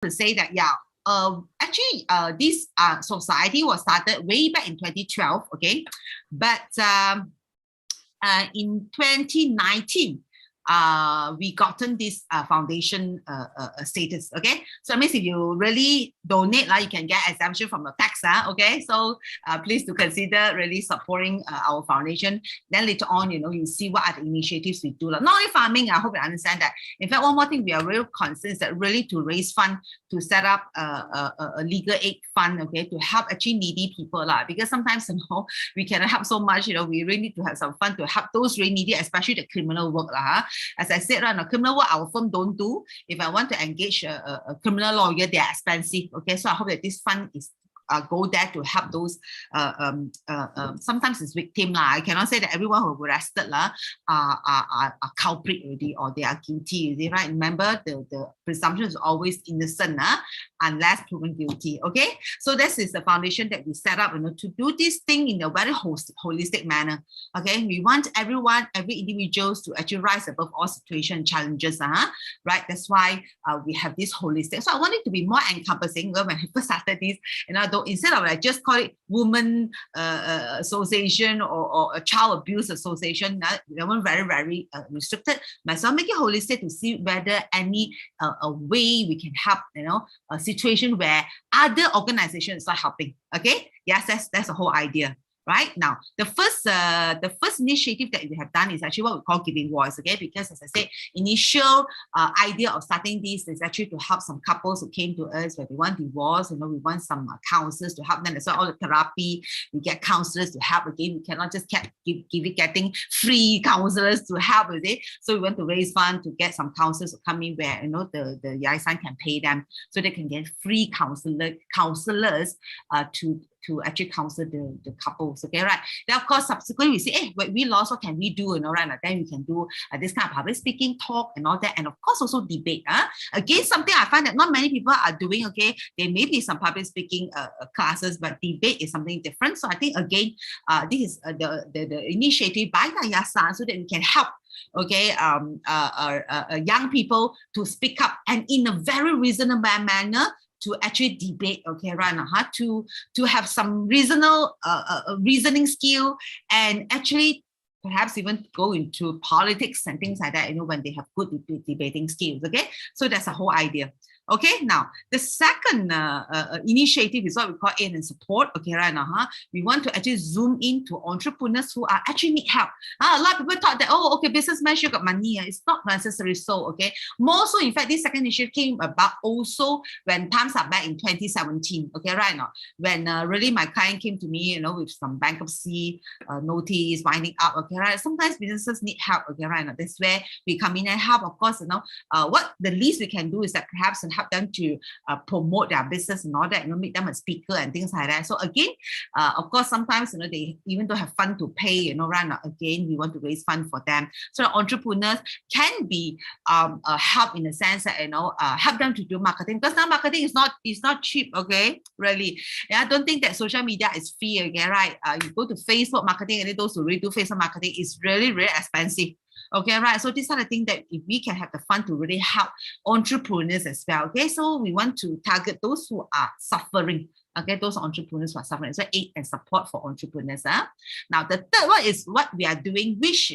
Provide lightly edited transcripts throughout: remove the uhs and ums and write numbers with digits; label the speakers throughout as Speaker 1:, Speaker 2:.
Speaker 1: to say that, actually, this society was started way back in 2012, okay? But in 2019, we gotten this foundation status, okay? So it means if you really donate, you can get exemption from the tax, okay? So please do consider really supporting our foundation. Then later on, you see what are the initiatives we do. Not only farming, I hope you understand that. In fact, one more thing we are real concerned is that really to raise fund to set up a legal aid fund, okay, to help actually needy people, because sometimes, we cannot help so much, we really need to have some fund to help those really needy, especially the criminal work, As I said, criminal work our firm don't do. If I want to engage a criminal lawyer, they are expensive. Okay, so I hope that this fund is go there to help those. Sometimes it's victim I cannot say that everyone who was arrested are culprit already or they are guilty. Right? Remember the presumption is always innocent unless proven guilty. Okay, so this is the foundation that we set up to do this thing in a very holistic manner. Okay, we want everyone, every individuals to actually rise above all situation challenges. Right, that's why we have this holistic. So I want it to be more encompassing. When I first started this, instead of just call it women association or a child abuse association, they were very, very restricted. Myself make it holistic to see whether any a way we can help, a situation where other organizations are helping. Okay, yes, that's the whole idea. Right now, the first initiative that we have done is actually what we call giving voice. Okay, because as I said, initial idea of starting this is actually to help some couples who came to us where they want divorce. We want some counselors to help them. That's why all the therapy we get counselors to help. Again, we cannot just getting free counselors to help with it. So we want to raise funds to get some counselors to come in where the Yaisan can pay them so they can get free counselors to actually counsel the couples. Okay, right? Then of course subsequently we say, hey, we lost, what can we do? Right? Then we can do this kind of public speaking talk and all that, and of course also debate. Again, something I find that not many people are doing. Okay, there may be some public speaking classes, but debate is something different. So I think again, this is the initiative by the Yayasan so that we can help young people to speak up and in a very reasonable manner to actually debate, okay, right now, to have some reasoning skill and actually perhaps even go into politics and things like that, when they have good debating skills, okay? So that's the whole idea. Okay, now the second initiative is what we call aid and support. Okay, right now, we want to actually zoom into entrepreneurs who are actually need help. A lot of people thought that, oh, okay, businessmen should got money. It's not necessarily so. Okay, more so, in fact, this second initiative came about also when times are back in 2017. Okay, right now, when really my client came to me, with some bankruptcy notice winding up. Okay, right. Sometimes businesses need help. Okay, right now, that's where we come in and help. Of course, what the least we can do is that perhaps help them to promote their business and all that, make them a speaker and things like that. So again, of course, sometimes, they even don't have fund to pay, right now, again, we want to raise fund for them. So the entrepreneurs can be help in the sense that, help them to do marketing, because now marketing is not cheap, okay, really. Yeah, I don't think that social media is free, okay, right? You go to Facebook marketing, and those who really do Facebook marketing is really, really expensive. Okay, right. So these are the things that if we can have the fund to really help entrepreneurs as well. Okay, so we want to target those who are suffering. Okay, those entrepreneurs who are suffering. So aid and support for entrepreneurs. Now the third one is what we are doing, which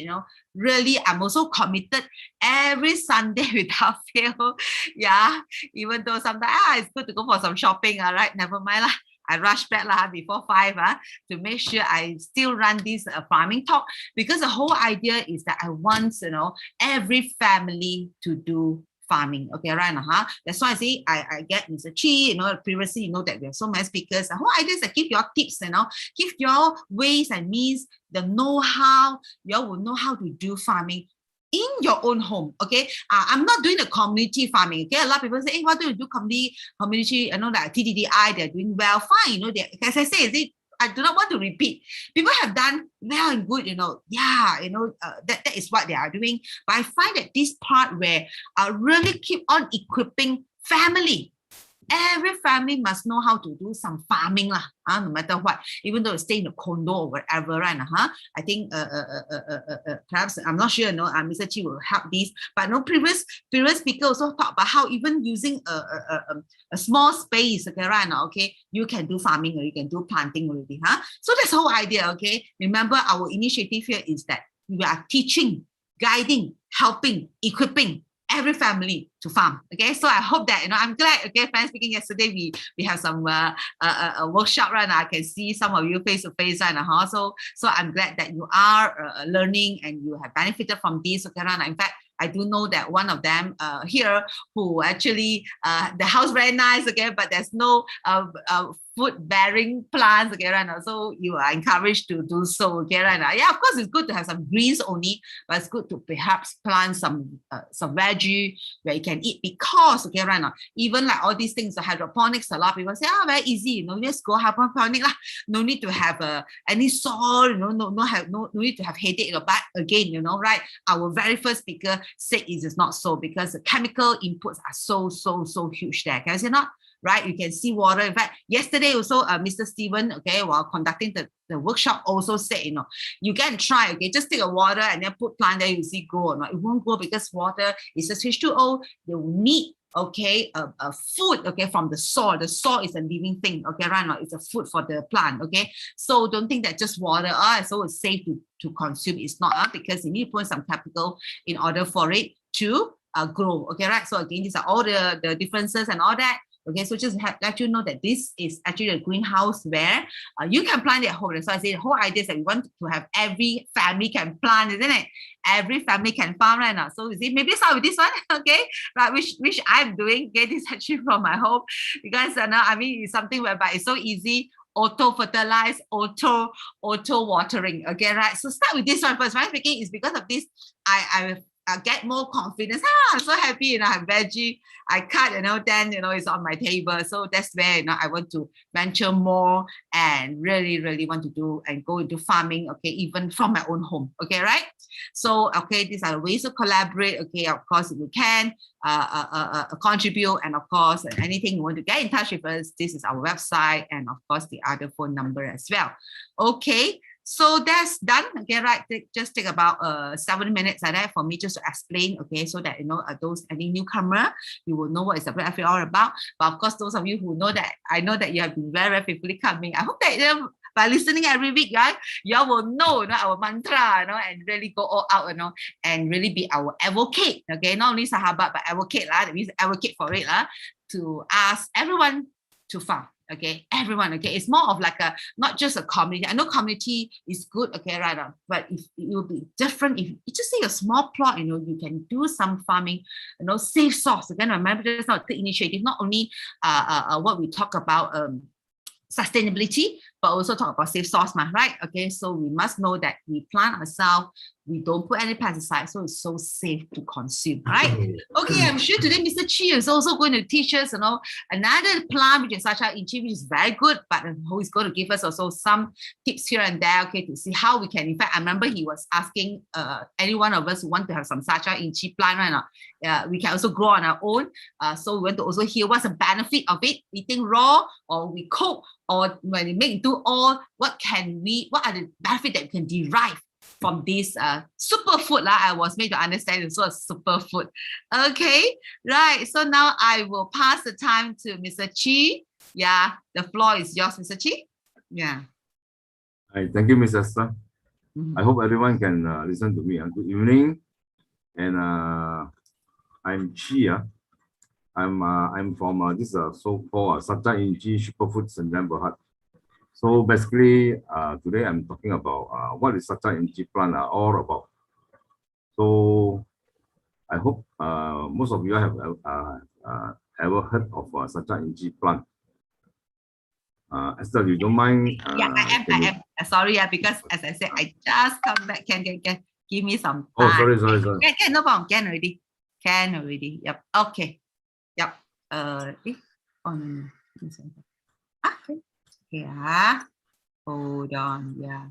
Speaker 1: really I'm also committed every Sunday without fail. Yeah, even though sometimes it's good to go for some shopping. All right, never mind lah. I rush back before 5 to make sure I still run this farming talk, because the whole idea is that I want every family to do farming. Okay, right now, that's why I say I get Mr. Chi, previously that we have so many speakers. The whole idea is to give your tips, give your ways and means, the know-how, you all will know how to do farming in your own home. Okay, I'm not doing the community farming. Okay, a lot of people say, hey, why don't you do community, like TDDI, they're doing well, fine, as I say, I do not want to repeat. People have done well and good, that is what they are doing. But I find that this part where I really keep on equipping family every family must know how to do some farming lah, no matter what, even though you stay in a condo or whatever, right? I think perhaps, I'm not sure, Mr. Chi will help this, but previous speaker also talk about how even using a small space, okay, right now, okay, you can do farming or you can do planting already, so that's the whole idea, okay. Remember, our initiative here is that we are teaching, guiding, helping, equipping every family to farm. Okay, so I hope that, I'm glad, okay, friends, speaking yesterday, we have some workshop, right? I can see some of you face to face, right? So I'm glad that you are learning and you have benefited from this, okay, right? In fact, I do know that one of them here who actually the house very nice, okay, but there's no food bearing plants, okay, right now. So you are encouraged to do so, okay, right now. Yeah, of course, it's good to have some greens only, but it's good to perhaps plant some veggie where you can eat, because, okay, right now, even like all these things, the hydroponics, a lot of people say, very easy, just go hydroponic lah. No need to have any soil, no need to have headache, but again, right? Our very first speaker said it is not so, because the chemical inputs are so huge there. Can you see not? Right, you can see water. In fact, yesterday also, Mr. Stephen, okay, while conducting the workshop, also said, you can try, okay, just take a water and then put plant there, you see grow or not. It won't grow because water is a H2O. They will need, okay, a food, okay, from the soil. The soil is a living thing, okay, right now, it's a food for the plant, okay. So don't think that just water, so it's safe to consume. It's not, because you need to put some capital in order for it to grow, okay, right. So again, these are all the differences and all that. Okay, so just let you know that this is actually a greenhouse where you can plant at home. So I say the whole idea is that we want to have every family can plant, isn't it? Every family can farm right now. So you see, maybe start with this one, okay, right? Which I'm doing. Okay, this is actually from my home, because it's something whereby it's so easy. Auto fertilize, auto watering. Okay, right. So start with this one first. Right, speaking is because of this, I get more confidence. I'm so happy, I have veggie, I cut, then, it's on my table. So that's where, I want to venture more and really want to do and go into farming, okay, even from my own home, okay, right? So, okay, these are the ways to collaborate, okay, of course, if you can contribute, and of course, anything you want to get in touch with us, this is our website, and of course, the other phone number as well. Okay. So that's done, okay, right? Just take about 7 minutes like that for me just to explain, okay, so that, those any newcomer, you will know what is the WFA all about. But of course, those of you who know that, I know that you have been very faithfully coming. I hope that by listening every week, right, you all will know, our mantra, and really go all out, and really be our advocate, okay, not only sahabat, but advocate, that means advocate for it, to ask everyone to farm. Okay, everyone, okay, it's more of like not just a community. I know community is good, okay, right, but if it will be different if you just say a small plot, you can do some farming, safe source. Again, remember, that's not the initiative, not only what we talk about sustainability, but also talk about safe source, right? Okay, so we must know that we plant ourselves, we don't put any pesticides, so it's so safe to consume, right? Okay, I'm sure today Mr. Chi is also going to teach us, another plant which is Sacha Inchi, which is very good, but who is going to give us also some tips here and there, okay, to see how we can. In fact, I remember he was asking any one of us who want to have some Sacha Inchi plant right now. We can also grow on our own. So we want to also hear what's the benefit of it, eating raw or we cook, or when we make into oil, what are the benefits that we can derive from this superfood? I was made to understand it's a superfood. Okay, right. So now I will pass the time to Mr. Chi. Yeah, the floor is yours, Mr. Chi. Yeah.
Speaker 2: Hi, thank you, Ms. Esther. I hope everyone can listen to me. Good evening, and I'm Chi. I'm from this so-called Sacha Inchi Superfood Senjan Berhad. So basically, today I'm talking about what is Sacha Inchi plant all about. So I hope most of you have ever heard of Sacha Inchi plant. Esther, you don't mind?
Speaker 1: Yeah, I am. Sorry, because as I said, I just come back. Can give me some time.
Speaker 2: Oh, sorry.
Speaker 1: Can, no problem. Can already. Yep. Okay. Yep. Okay. Yeah. Hold on. Yeah.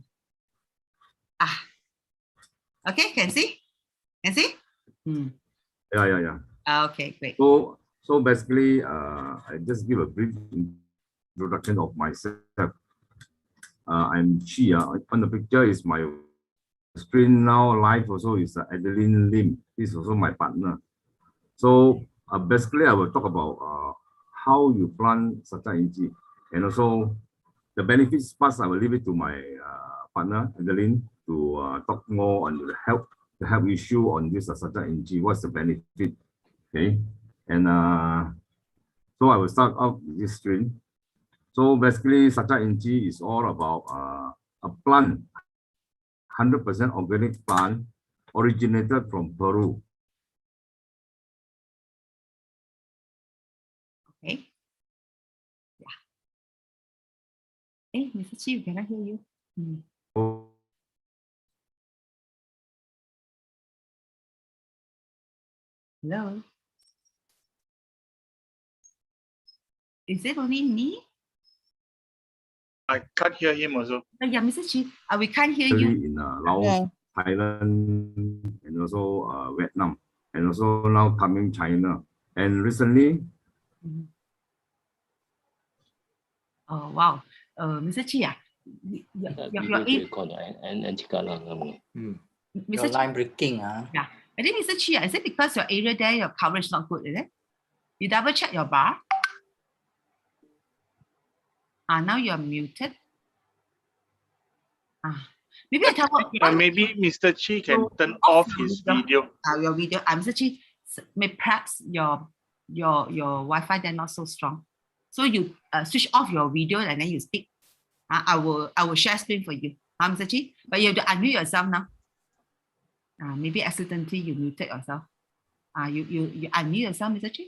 Speaker 1: Okay. Can see?
Speaker 2: Yeah.
Speaker 1: Okay. Great.
Speaker 2: So So basically, I just give a brief introduction of myself. I'm Chi. On the picture is my screen now. Live also is Adeline Lim. This is also my partner. So basically, I will talk about how you plant sacha inchi, and also the benefits part. I will leave it to my partner Adeline to talk more on the help issue on this sacha inchi. What's the benefit? Okay, and so I will start off with this screen. So basically, sacha inchi is all about a plant, 100% organic plant originated from Peru.
Speaker 1: Okay. Yeah. Hey, Mr. Chi, can I hear you? Hello. Is it only me?
Speaker 3: I can't hear him also.
Speaker 1: Yeah, Mr. Chi, we can't hear you.
Speaker 2: In Laos, Thailand, and also Vietnam, and also now coming China. And recently,
Speaker 1: oh wow, Mr. Chi,
Speaker 4: Your line breaking,
Speaker 1: Yeah, I think Mr. Chi, is it because your area there, your coverage not good, is it? You double check your bar. Now you're muted. Maybe I tell
Speaker 3: maybe Mr. Chi can turn off his video.
Speaker 1: Your video. Mr. Chi, perhaps your Wi-Fi they're not so strong. So you switch off your video and then you speak. I will share screen for you. Mr. Chi, but you have to unmute yourself now. Maybe accidentally you muted yourself. You unmute yourself, Mr. Chi.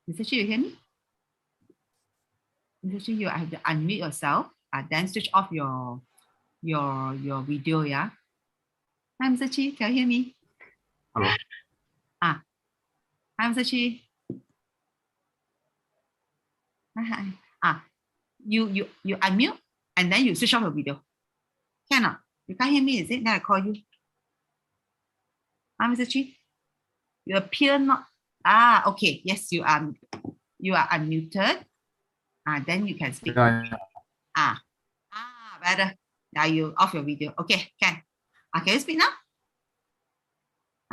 Speaker 1: Mr. Chi, you hear me? Mr. Chi, you have to unmute yourself. Then switch off your video, yeah. Hi, Mr. Chi, can you hear me?
Speaker 2: Hello.
Speaker 1: Hi, Mr. Chi. Hi. You unmute and then you switch off your video. Cannot. You can't hear me, is it? Then I call you. Hi, Mr. Chi. You appear not. Okay. Yes, you are unmuted. Then you can speak. Better. Now you off your video. Okay, can you speak now?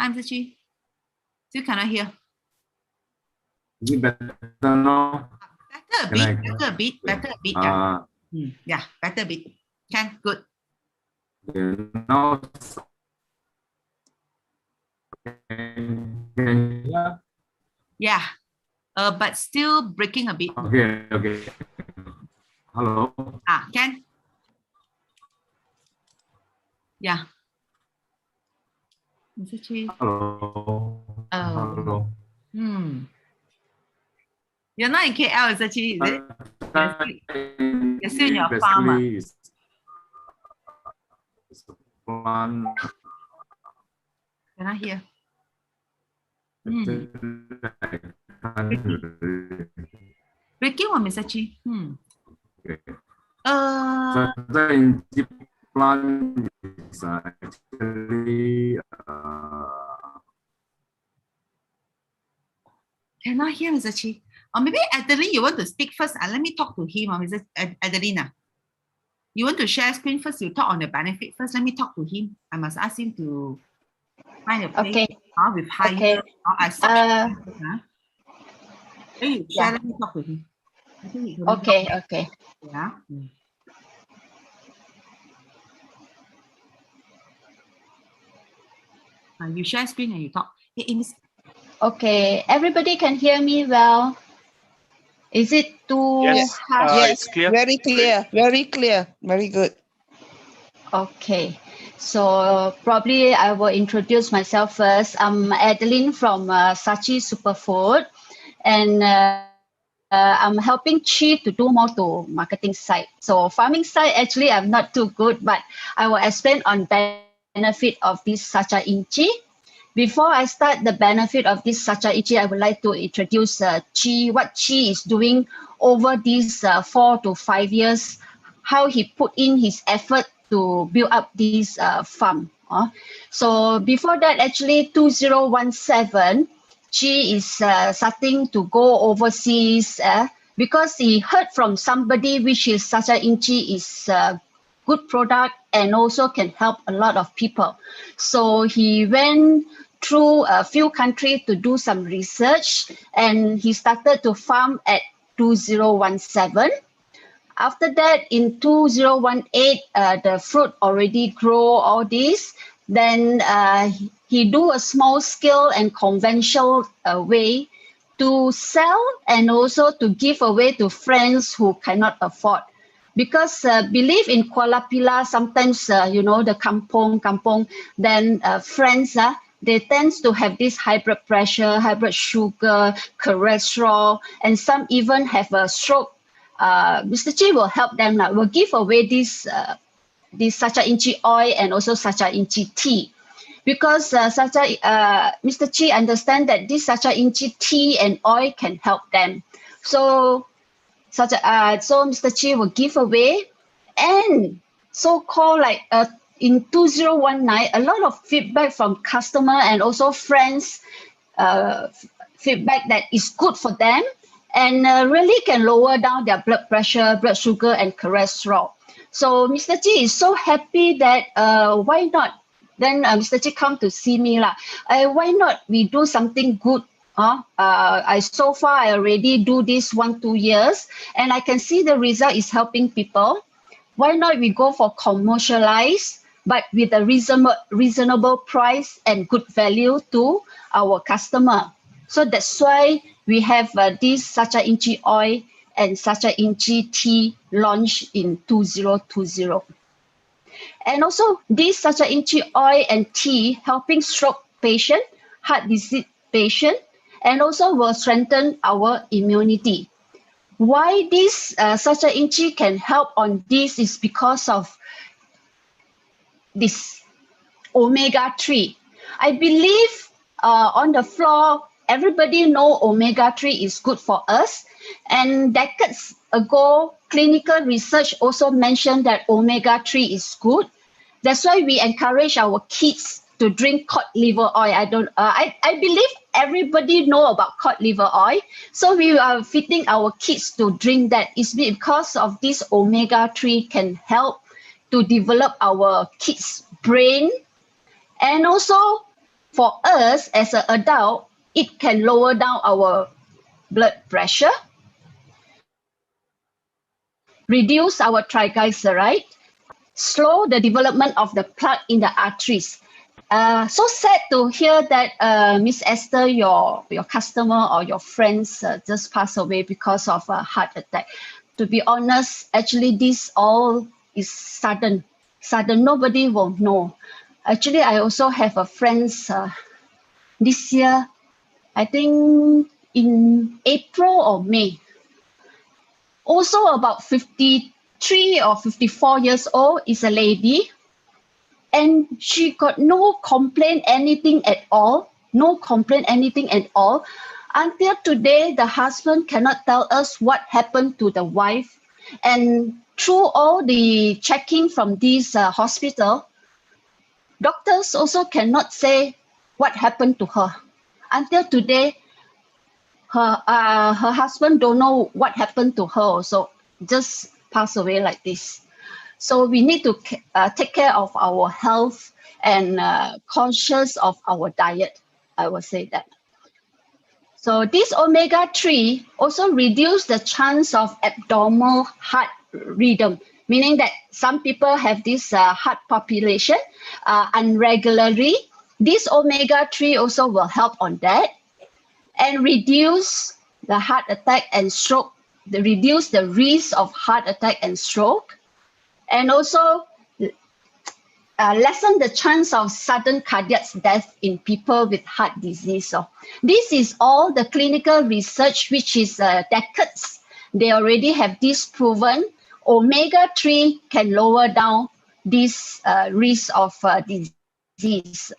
Speaker 1: Hi, Mr. Chi. Still cannot hear.
Speaker 2: Is it better now?
Speaker 1: Better a bit. Yeah, better a bit. Can, good.
Speaker 2: Okay, now,
Speaker 1: yeah, but still breaking a bit.
Speaker 2: Okay. Hello.
Speaker 1: Can. Yeah. Mr. Chi.
Speaker 2: Hello. Hello.
Speaker 1: You're not in KL, Mr. Chi, is it? You're still in your farm. Can I hear? Breaking one, Mr. Chi.
Speaker 2: Okay. Plant is actually
Speaker 1: cannot hear, Mr. Chi. Or maybe Adeline, you want to speak first. Let me talk to him, Mr. Adeline. You want to share screen first? You talk on the benefit first. Let me talk to him. I must ask him to find a place with higher. Hey, share. Let me talk to him.
Speaker 4: Okay.
Speaker 1: Yeah. You share screen and you talk.
Speaker 4: Okay, everybody can hear me well. Is it too harsh?
Speaker 5: Yes, clear. Very clear. Very good.
Speaker 4: Okay, so probably I will introduce myself first. I'm Adeline from Sachi Superfood, and I'm helping Chi to do more to marketing side. So farming side, actually, I'm not too good, but I will explain on benefit of this sacha inchi. Before I start the benefit of this sacha inchi, I would like to introduce Chi, what Chi is doing over these 4 to 5 years, how he put in his effort to build up this farm. So before that, actually 2017, Chi is starting to go overseas because he heard from somebody which is Sacha Inchi is a good product and also can help a lot of people. So he went through a few countries to do some research, and he started to farm at 2017. After that, in 2018, the fruit already grow all this. Then he do a small scale and conventional way to sell and also to give away to friends who cannot afford. Because believe in Kuala Pilah, sometimes, the kampong, then friends, they tend to have this high blood pressure, high blood sugar, cholesterol, and some even have a stroke. Mr. Chi will help them, will give away this Sacha Inchi oil and also Sacha Inchi tea. Because Mr. Chi understand that this Sacha Inchi tea and oil can help them. So Mr. Chi will give away, and so-called in 2019, a lot of feedback from customer and also friends, feedback that is good for them and really can lower down their blood pressure, blood sugar, and cholesterol. So Mr. Chi is so happy that why not? Then Mr. Chi come to see me why not we do something good? So far I already do this 1-2 years, and I can see the result is helping people. Why not we go for commercialize, but with a reasonable price and good value to our customer? So that's why we have this Sacha Inchi oil and Sacha Inchi tea launched in 2020. And also this Sacha Inchi oil and tea helping stroke patient, heart disease patient, and also will strengthen our immunity. Why this Sacha Inchi can help on this is because of this omega-3. I believe on the floor, everybody know omega-3 is good for us. And decades ago, clinical research also mentioned that omega-3 is good. That's why we encourage our kids to drink cod liver oil. I believe everybody know about cod liver oil. So we are feeding our kids to drink that. It's because of this omega-3 can help to develop our kids' brain. And also for us as an adult, it can lower down our blood pressure, reduce our triglyceride, slow the development of the plaque in the arteries. So sad to hear that Miss Esther, your customer or your friends just passed away because of a heart attack. To be honest, actually this all is sudden. Nobody will know. Actually, I also have a friends this year, I think in April or May. Also about 53 or 54 years old, is a lady. And she got no complaint anything at all. Until today, the husband cannot tell us what happened to the wife. And through all the checking from this hospital, doctors also cannot say what happened to her. Until today, her husband don't know what happened to her also, just passed away like this. So we need to take care of our health and conscious of our diet, I will say that. So this omega-3 also reduce the chance of abnormal heart rhythm, meaning that some people have this heart population irregularly. This omega-3 also will help on that and reduce the heart attack and stroke, reduce the risk of heart attack and stroke, and also lessen the chance of sudden cardiac death in people with heart disease. So this is all the clinical research, which is decades. They already have this proven omega-3 can lower down this risk of disease.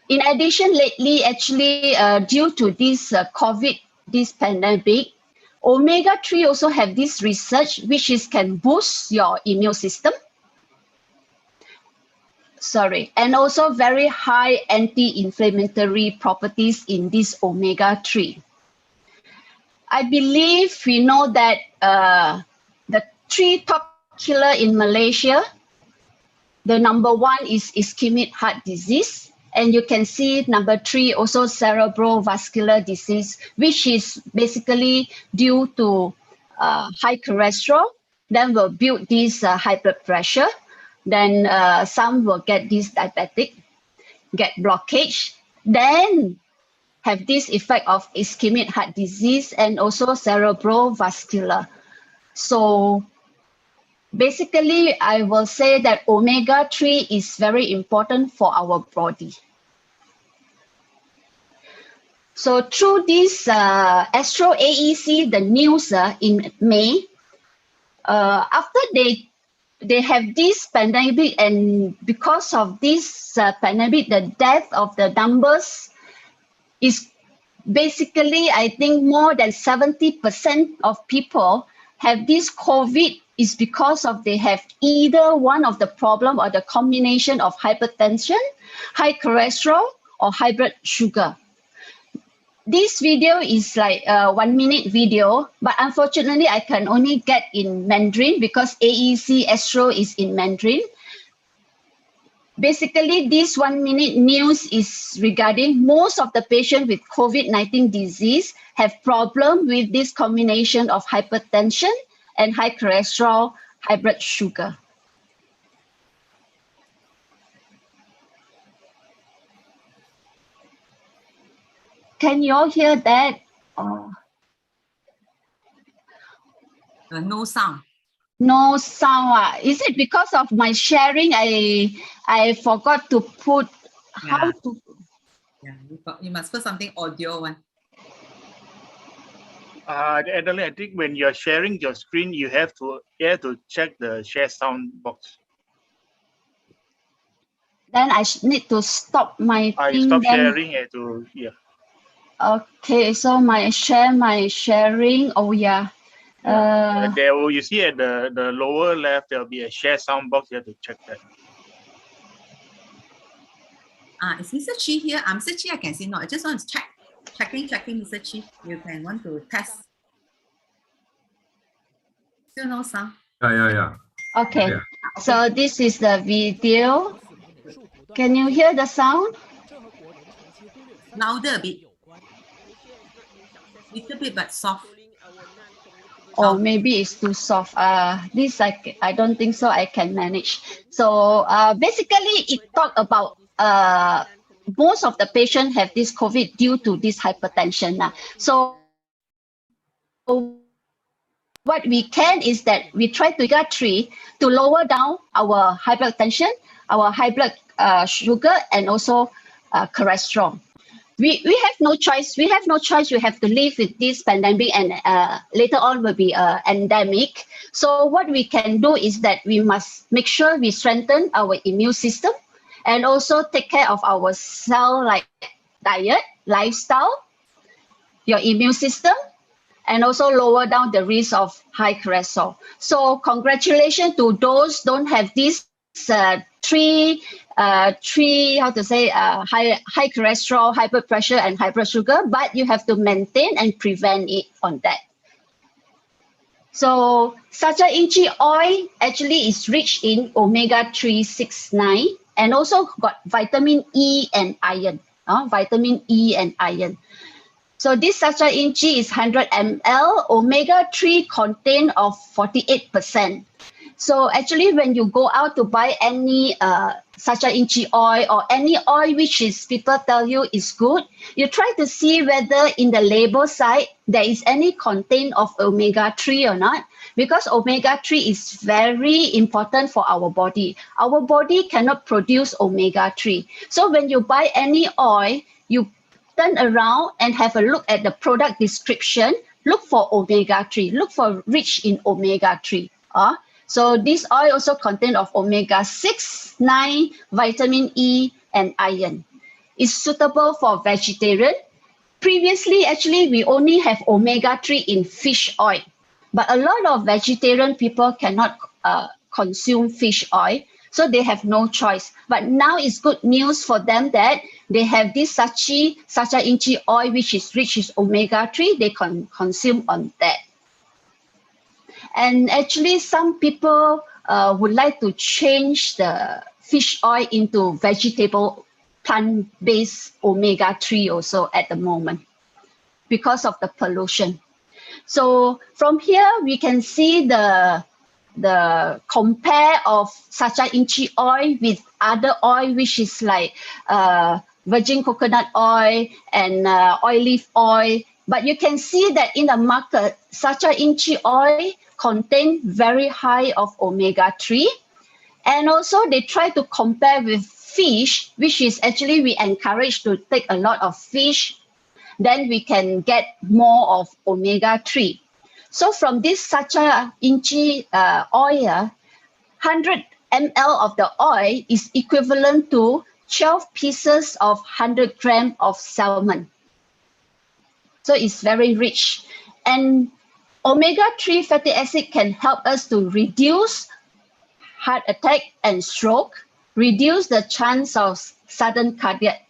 Speaker 4: In addition, lately, actually, due to this COVID, this pandemic, omega-3 also have this research which is can boost your immune system. and also very high anti-inflammatory properties in this omega-3. I believe we know that the 3 top killer in Malaysia, the number 1 is ischemic heart disease, and you can see number 3 also cerebrovascular disease, which is basically due to high cholesterol, then will build this high blood pressure, then some will get this diabetic, get blockage, then have this effect of ischemic heart disease and also cerebrovascular. So basically, I will say that omega-3 is very important for our body. So through this Astro AEC, the news in May, after they have this pandemic, and because of this pandemic, the death of the numbers is basically, I think more than 70% of people have this COVID is because of they have either one of the problem or the combination of hypertension, high cholesterol, or high blood sugar. This video is like a 1-minute video, but unfortunately I can only get in Mandarin because AEC Astro is in Mandarin. Basically, this 1-minute news is regarding most of the patients with COVID-19 disease have problem with this combination of hypertension and high cholesterol, high blood sugar. Can you all hear that?
Speaker 1: No sound.
Speaker 4: No sound. Is it because of my sharing? I forgot to put how to.
Speaker 1: Yeah, you must put something audio one.
Speaker 3: Adeline, I think when you're sharing your screen, you have to check the share sound box.
Speaker 4: Then I need to stop my thing.
Speaker 3: Stop
Speaker 4: then.
Speaker 3: sharing and to
Speaker 4: Okay, so my sharing. Oh yeah.
Speaker 3: There will, you see at the lower left, there'll be a share sound box. You have to check that.
Speaker 1: Is Mr. Chi here? Mr. Chi, I can see. No, I just want to check. Checking, Mr. Chi. You can want to test. Still no sound.
Speaker 2: Yeah.
Speaker 4: Okay, so this is the video. Can you hear the sound?
Speaker 1: Louder a bit. Little bit, but soft.
Speaker 4: Or maybe it's too soft. This I don't think so. I can manage. So basically, it talk about most of the patients have this COVID due to this hypertension. So what we can is that we try to get to lower down our hypertension, our high blood sugar, and also cholesterol. We have no choice. We have to live with this pandemic, and later on will be an endemic. So what we can do is that we must make sure we strengthen our immune system, and also take care of our cell like diet, lifestyle, your immune system, and also lower down the risk of high cholesterol. So congratulations to those don't have these three high cholesterol, high blood pressure, and high blood sugar, but you have to maintain and prevent it on that. So sacha inchi oil actually is rich in omega-3, 6, 9, and also got vitamin E and iron. Vitamin E and iron. So this sacha inchi is 100 ml. Omega-3 contain of 48%. So actually, when you go out to buy any sacha inchi oil or any oil which is people tell you is good, you try to see whether in the label side there is any content of omega-3 or not, because omega-3 is very important for our body. Our body cannot produce omega-3. So when you buy any oil, you turn around and have a look at the product description, look for omega-3, look for rich in omega-3. So this oil also contains of omega-6, 9, vitamin E, and iron. It's suitable for vegetarian. Previously, actually, we only have omega-3 in fish oil. But a lot of vegetarian people cannot consume fish oil. So they have no choice. But now it's good news for them that they have this sacha inchi oil, which is rich in omega-3. They can consume on that. And actually, some people would like to change the fish oil into vegetable, plant-based omega-3 also at the moment because of the pollution. So from here, we can see the compare of sacha inchi oil with other oil, which is like virgin coconut oil and olive oil. But you can see that in the market, sacha inchi oil contain very high of omega-3. And also they try to compare with fish, which is actually we encourage to take a lot of fish, then we can get more of omega-3. So from this sacha inchi oil, 100 ml of the oil is equivalent to 12 pieces of 100 grams of salmon. So it's very rich. And omega-3 fatty acid can help us to reduce heart attack and stroke, reduce the chance of sudden cardiac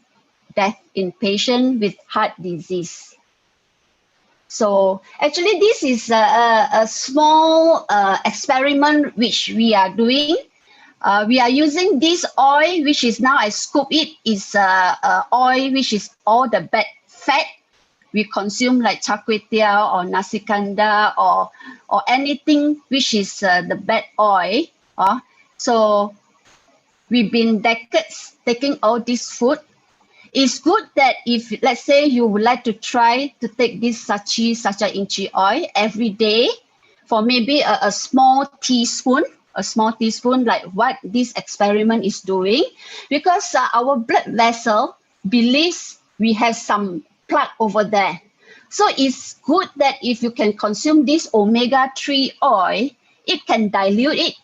Speaker 4: death in patients with heart disease. So actually this is a small experiment which we are doing. We are using this oil, which is now I scoop it, is oil which is all the bad fat we consume like char kway teow or nasi kandar or anything which is the bad oil. So we've been decades taking all this food. It's good that if, let's say, you would like to try to take this sacha inchi oil every day for maybe a small teaspoon, like what this experiment is doing, because our blood vessel believes we have some plug over there. So it's good that if you can consume this omega-3 oil, it can dilute it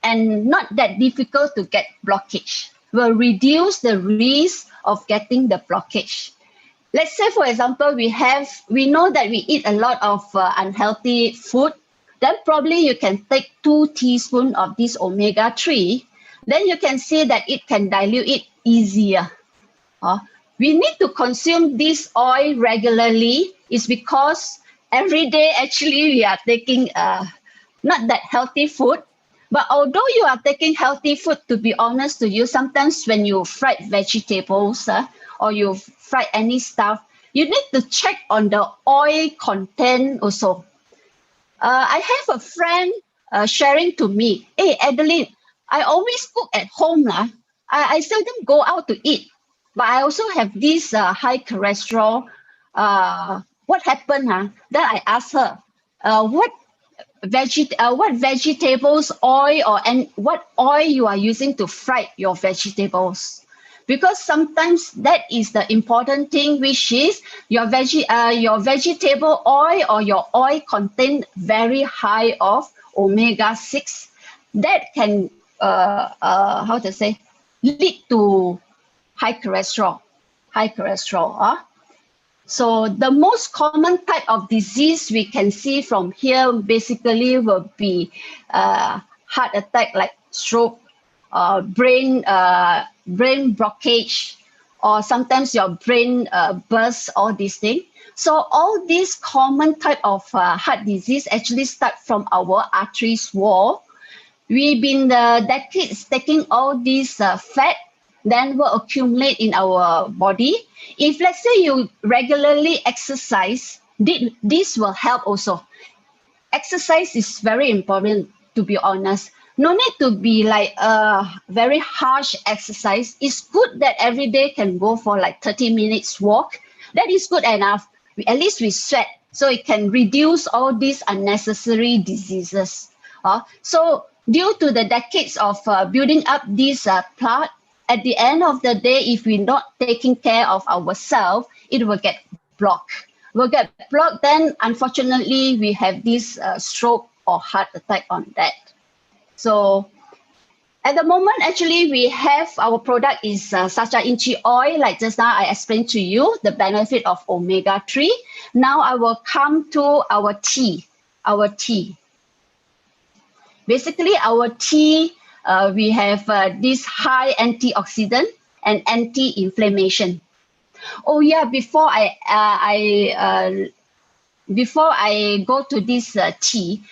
Speaker 4: and not that difficult to get blockage. Will reduce the risk of getting the blockage. Let's say, for example, we know that we eat a lot of unhealthy food, then probably you can take 2 teaspoons of this omega-3, then you can see that it can dilute it easier. We need to consume this oil regularly is because every day actually we are taking not that healthy food. But although you are taking healthy food, to be honest to you, sometimes when you fry vegetables or you fry any stuff, you need to check on the oil content also. I have a friend sharing to me, hey, Adeline, I always cook at home. I seldom go out to eat, but I also have this high cholesterol. What happened? Then I asked her, what vegetables oil and what oil you are using to fry your vegetables, because sometimes that is the important thing, which is your vegetable oil or your oil contain very high of omega-6 that can lead to high cholesterol. So the most common type of disease we can see from here basically will be heart attack like stroke, brain blockage, or sometimes your brain bursts, all these things. So all these common type of heart disease actually start from our arteries wall. We've been decades taking all these fat, then will accumulate in our body. If let's say you regularly exercise, this will help also. Exercise is very important, to be honest. No need to be like a very harsh exercise. It's good that every day can go for like 30 minutes walk. That is good enough. At least we sweat, so it can reduce all these unnecessary diseases. So due to the decades of building up this plaque, at the end of the day, if we're not taking care of ourselves, it will get blocked. Then unfortunately, we have this stroke or heart attack on that. So at the moment, actually, we have our product is sacha inchi oil. Like just now, I explained to you the benefit of omega-3. Now I will come to our tea. Basically, our tea we have this high antioxidant and anti-inflammation. Oh yeah, before I go to this tea,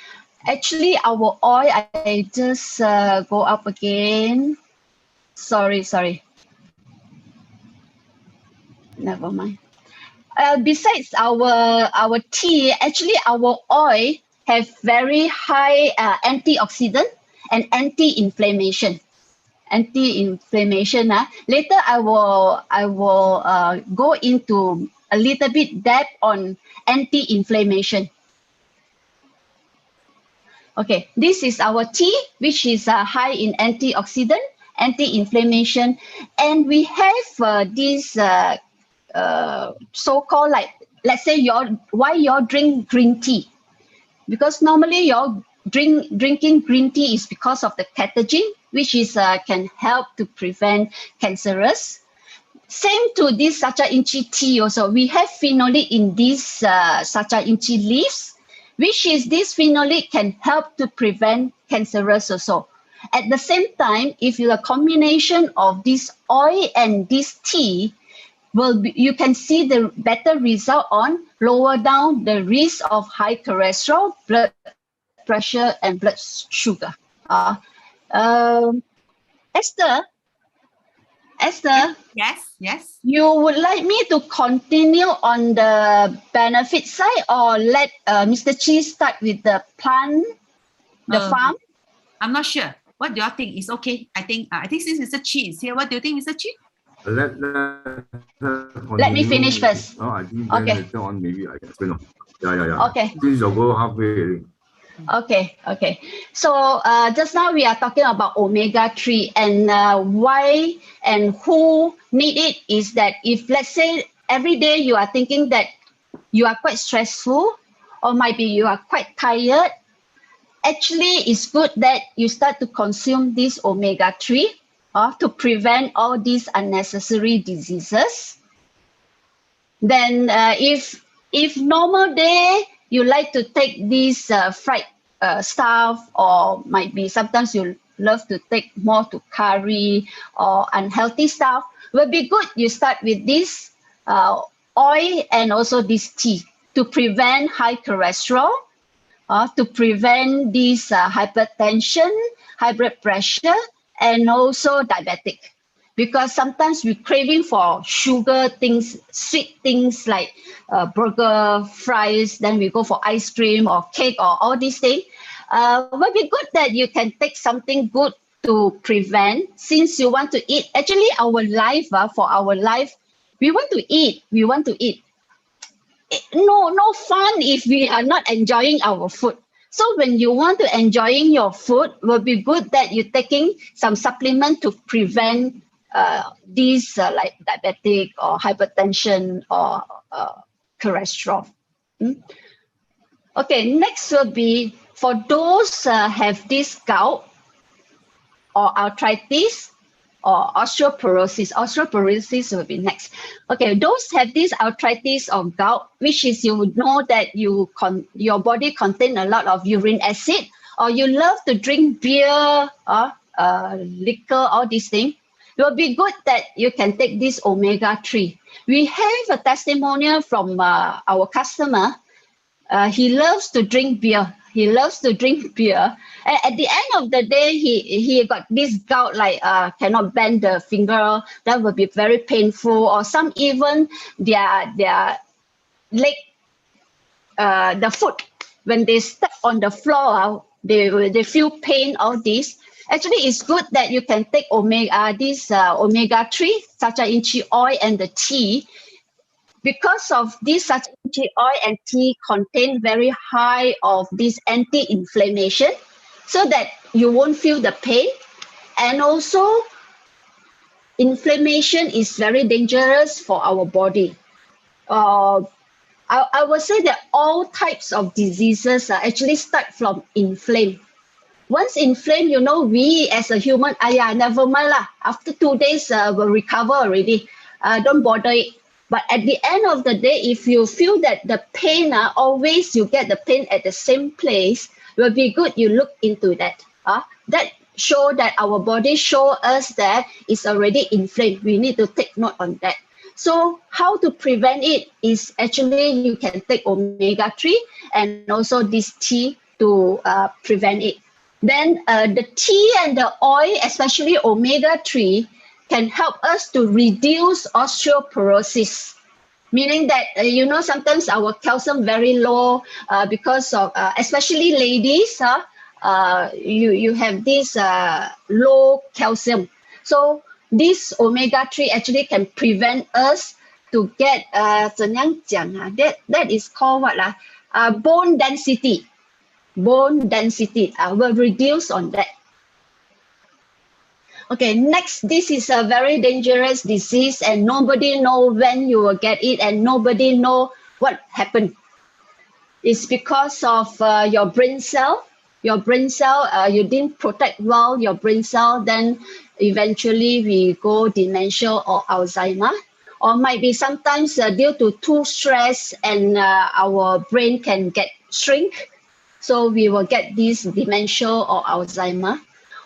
Speaker 4: actually our oil, I just go up again. Sorry. Never mind. Besides our tea, actually our oil have very high antioxidant and anti-inflammation. Later I will go into a little bit depth on anti-inflammation. Okay, this is our tea, which is high in antioxidant, anti-inflammation, and we have this so-called, like, let's say why you drink green tea, because normally you're drinking green tea is because of the catechin, which is can help to prevent cancerous. Same to this sacha inchi tea also. We have phenolic in these sacha inchi leaves, which is this phenolic can help to prevent cancerous also. At the same time, if you a combination of this oil and this tea, you can see the better result on lower down the risk of high cholesterol, blood pressure, and blood sugar. Esther,
Speaker 1: Yes.
Speaker 4: you would like me to continue on the benefit side, or let Mr. Chi start with the plant, the farm?
Speaker 1: I'm not sure. What do you think? It's okay. I think since Mr. Chi is here, what do you think, Mr. Chi?
Speaker 4: Let me finish first.
Speaker 2: I think
Speaker 4: Okay.
Speaker 2: later on maybe I can explain. Yeah.
Speaker 4: Okay.
Speaker 2: Since you'll go halfway.
Speaker 4: Okay. So just now we are talking about omega-3, and why and who need it is that if, let's say, every day you are thinking that you are quite stressful, or maybe you are quite tired, actually it's good that you start to consume this omega-3 to prevent all these unnecessary diseases. Then if normal day you like to take this fried stuff, or might be sometimes you love to take more to curry or unhealthy stuff, will be good you start with this oil and also this tea to prevent high cholesterol, to prevent this hypertension, high blood pressure, and also diabetic. Because sometimes we're craving for sugar things, sweet things like burger, fries, then we go for ice cream or cake or all these things. Would be good that you can take something good to prevent, since you want to eat. Actually, our life, for our life, we want to eat. No fun if we are not enjoying our food. So when you want to enjoying your food, will be good that you're taking some supplement to prevent these like diabetic or hypertension or cholesterol. Okay, next will be for those have this gout or arthritis or osteoporosis. Osteoporosis will be next. Okay, those have this arthritis or gout, which is you would know that your body contain a lot of uric acid, or you love to drink beer or liquor, all these things. It will be good that you can take this omega-3. We have a testimonial from our customer. He loves to drink beer. And at the end of the day, he got this gout, like cannot bend the finger. That will be very painful. Or some even their leg, the foot, when they step on the floor, they feel pain. All this. Actually, it's good that you can take omega-3, such as inchi oil and the tea. Because of this, such inchi oil and tea contain very high of this anti-inflammation, so that you won't feel the pain. And also, inflammation is very dangerous for our body. I would say that all types of diseases actually start from inflame. Once inflamed, we as a human, never mind lah. After 2 days, we'll recover already. Don't bother it. But at the end of the day, if you feel that the pain, always you get the pain at the same place, will be good you look into that. That show that our body show us that it's already inflamed. We need to take note on that. So how to prevent it is actually you can take omega-3 and also this tea to prevent it. Then the tea and the oil, especially omega-3, can help us to reduce osteoporosis. Meaning that, sometimes our calcium very low because of, especially ladies, you have this low calcium. So this omega-3 actually can prevent us to get, that is called what? Bone density. Bone density will reduce on that. Okay, next, this is a very dangerous disease and nobody know when you will get it and nobody know what happened. It's because of your brain cell. Your brain cell, you didn't protect well your brain cell, then eventually we go dementia or Alzheimer. Or might be sometimes due to too stress and our brain can get shrink. So we will get this dementia or Alzheimer.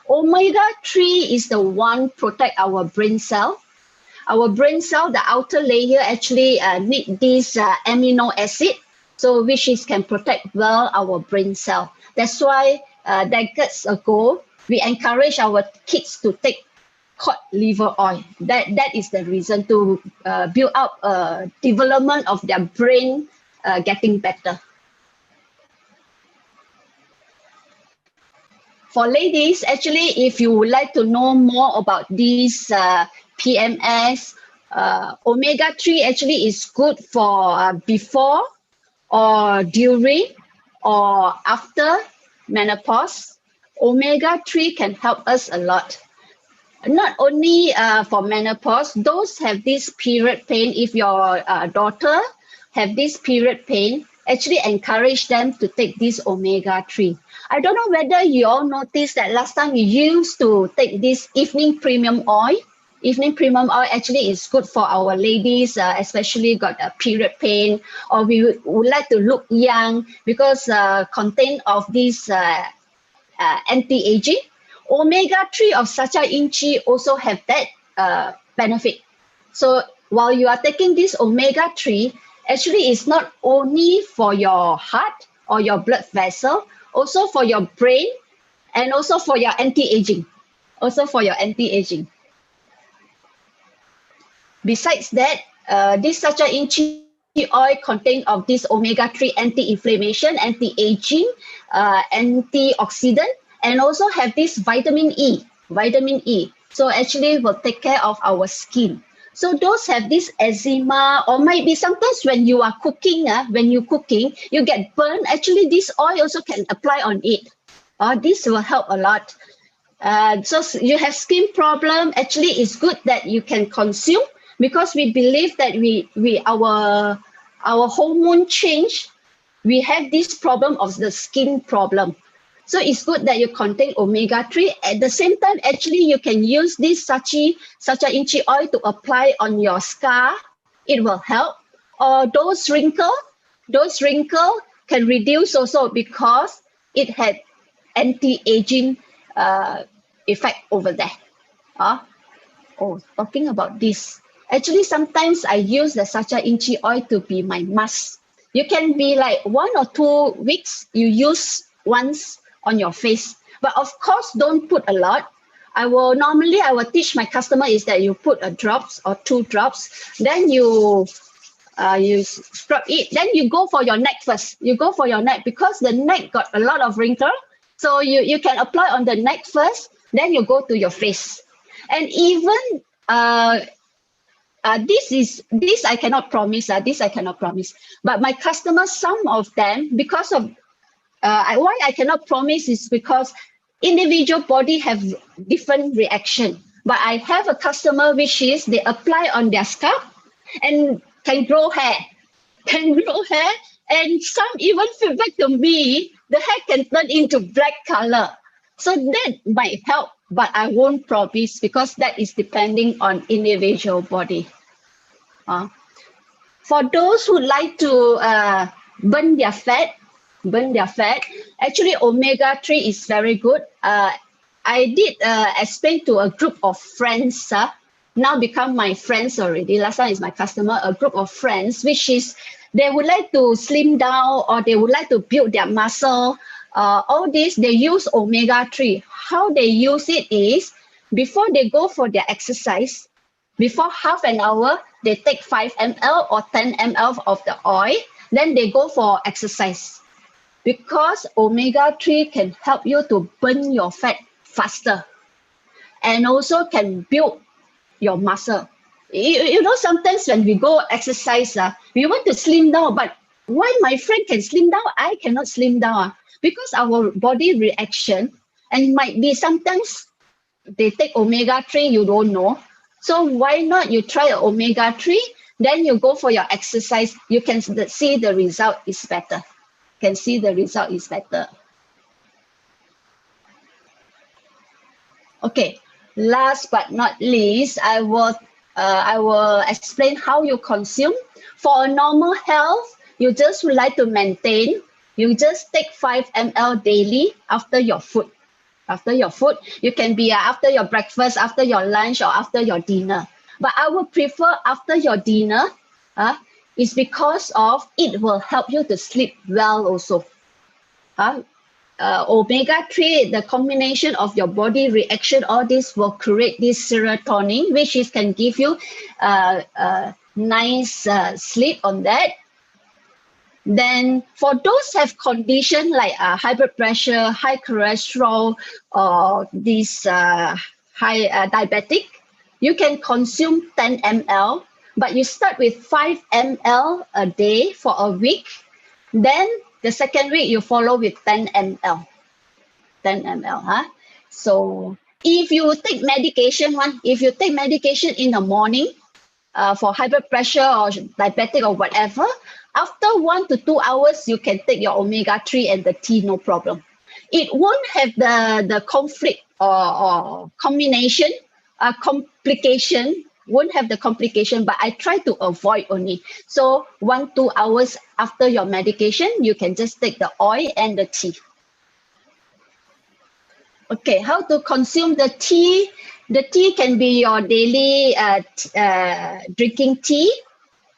Speaker 4: Omega-3 is the one protect our brain cell. Our brain cell, the outer layer actually need this amino acid, so which is can protect well our brain cell. That's why decades ago, we encourage our kids to take cod liver oil. That is the reason to build up development of their brain getting better. For ladies, actually, if you would like to know more about this PMS, omega-3 actually is good for before or during or after menopause. Omega-3 can help us a lot. Not only for menopause, those have this period pain. If your daughter have this period pain, actually encourage them to take this omega-3. I don't know whether you all noticed that last time you used to take this evening premium oil. Evening premium oil actually is good for our ladies, especially got a period pain, or we would like to look young because contain of this anti-aging. Omega-3 of sacha inchi also have that benefit. So while you are taking this omega-3, actually it's not only for your heart or your blood vessel, also for your brain and also for your anti-aging. Also for your anti-aging. Besides that, this sacha inchi oil contain of this omega-3 anti-inflammation, anti-aging, antioxidant, and also have this vitamin E. So actually will take care of our skin. So those have this eczema, or might be sometimes when you are cooking, you get burned. Actually, this oil also can apply on it. This will help a lot. So you have skin problem. Actually, it's good that you can consume because we believe that our hormone change. We have this problem of the skin problem. So it's good that you contain omega-3. At the same time, actually, you can use this sacha inchi oil to apply on your scar. It will help. Or those wrinkles can reduce also because it had anti-aging effect over there. Talking about this. Actually, sometimes I use the sacha inchi oil to be my mask. You can be like 1 or 2 weeks, you use once on your face. But of course, don't put a lot. I will teach my customer is that you put a drops or 2 drops, then you scrub it. Then you go for your neck first. You go for your neck because the neck got a lot of wrinkle. So you can apply on the neck first, then you go to your face. And even this I cannot promise. This I cannot promise. But my customers, some of them, because of why I cannot promise is because individual body have different reaction. But I have a customer which is they apply on their scalp and can grow hair. And some even feedback to me, the hair can turn into black color. So that might help, but I won't promise because that is depending on individual body. For those who like to burn their fat, actually omega-3 is very good. I did explain to a group of friends, now become my friends already. Last time is my customer, a group of friends, which is they would like to slim down or they would like to build their muscle. All this, they use omega-3. How they use it is, before they go for their exercise, before half an hour, they take 5 ml or 10 ml of the oil, then they go for exercise. Because omega-3 can help you to burn your fat faster and also can build your muscle. You know, sometimes when we go exercise, we want to slim down, but why my friend can slim down, I cannot slim down? Because our body reaction, and might be sometimes they take omega-3, you don't know. So why not you try omega-3, then you go for your exercise, you can see the result is better. Can see the result is better. Okay, last but not least, I will explain how you consume. For a normal health, you just would like to maintain, you just take 5 ml daily after your food. After your food, you can be after your breakfast, after your lunch, or after your dinner. But I would prefer after your dinner, is because of it will help you to sleep well also. Omega-3, the combination of your body reaction, all this will create this serotonin, which is can give you nice sleep on that. Then for those have condition like high blood pressure, high cholesterol, or this high diabetic, you can consume 10 ml, but you start with 5 ml a day for a week. Then the second week you follow with 10 ml. 10 ml. So if you take medication, if you take medication in the morning for high blood pressure or diabetic or whatever, after 1 to 2 hours, you can take your omega-3 and the tea, no problem. It won't have the conflict or combination, complication, won't have the complication, but I try to avoid only. So 1 to 2 hours after your medication, you can just take the oil and the tea. Okay, how to consume the tea? The tea can be your daily drinking tea,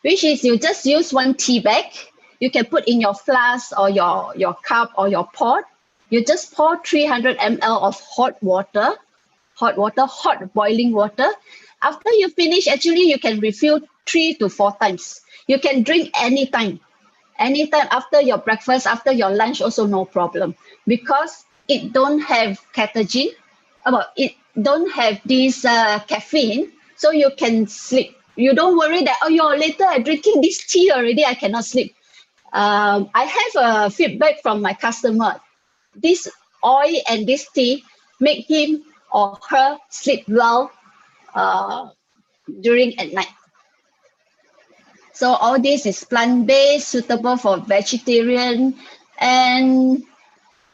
Speaker 4: which is you just use 1 tea bag. You can put in your flask or your cup or your pot. You just pour 300 ml of hot boiling water. After you finish, actually, you can refill 3 to 4 times. You can drink anytime after your breakfast, after your lunch, also no problem, because it don't have caffeine, it don't have this caffeine, so you can sleep. You don't worry that, later I'm drinking this tea already, I cannot sleep. I have a feedback from my customer. This oil and this tea make him or her sleep well during at night. So all this is plant-based, suitable for vegetarian, and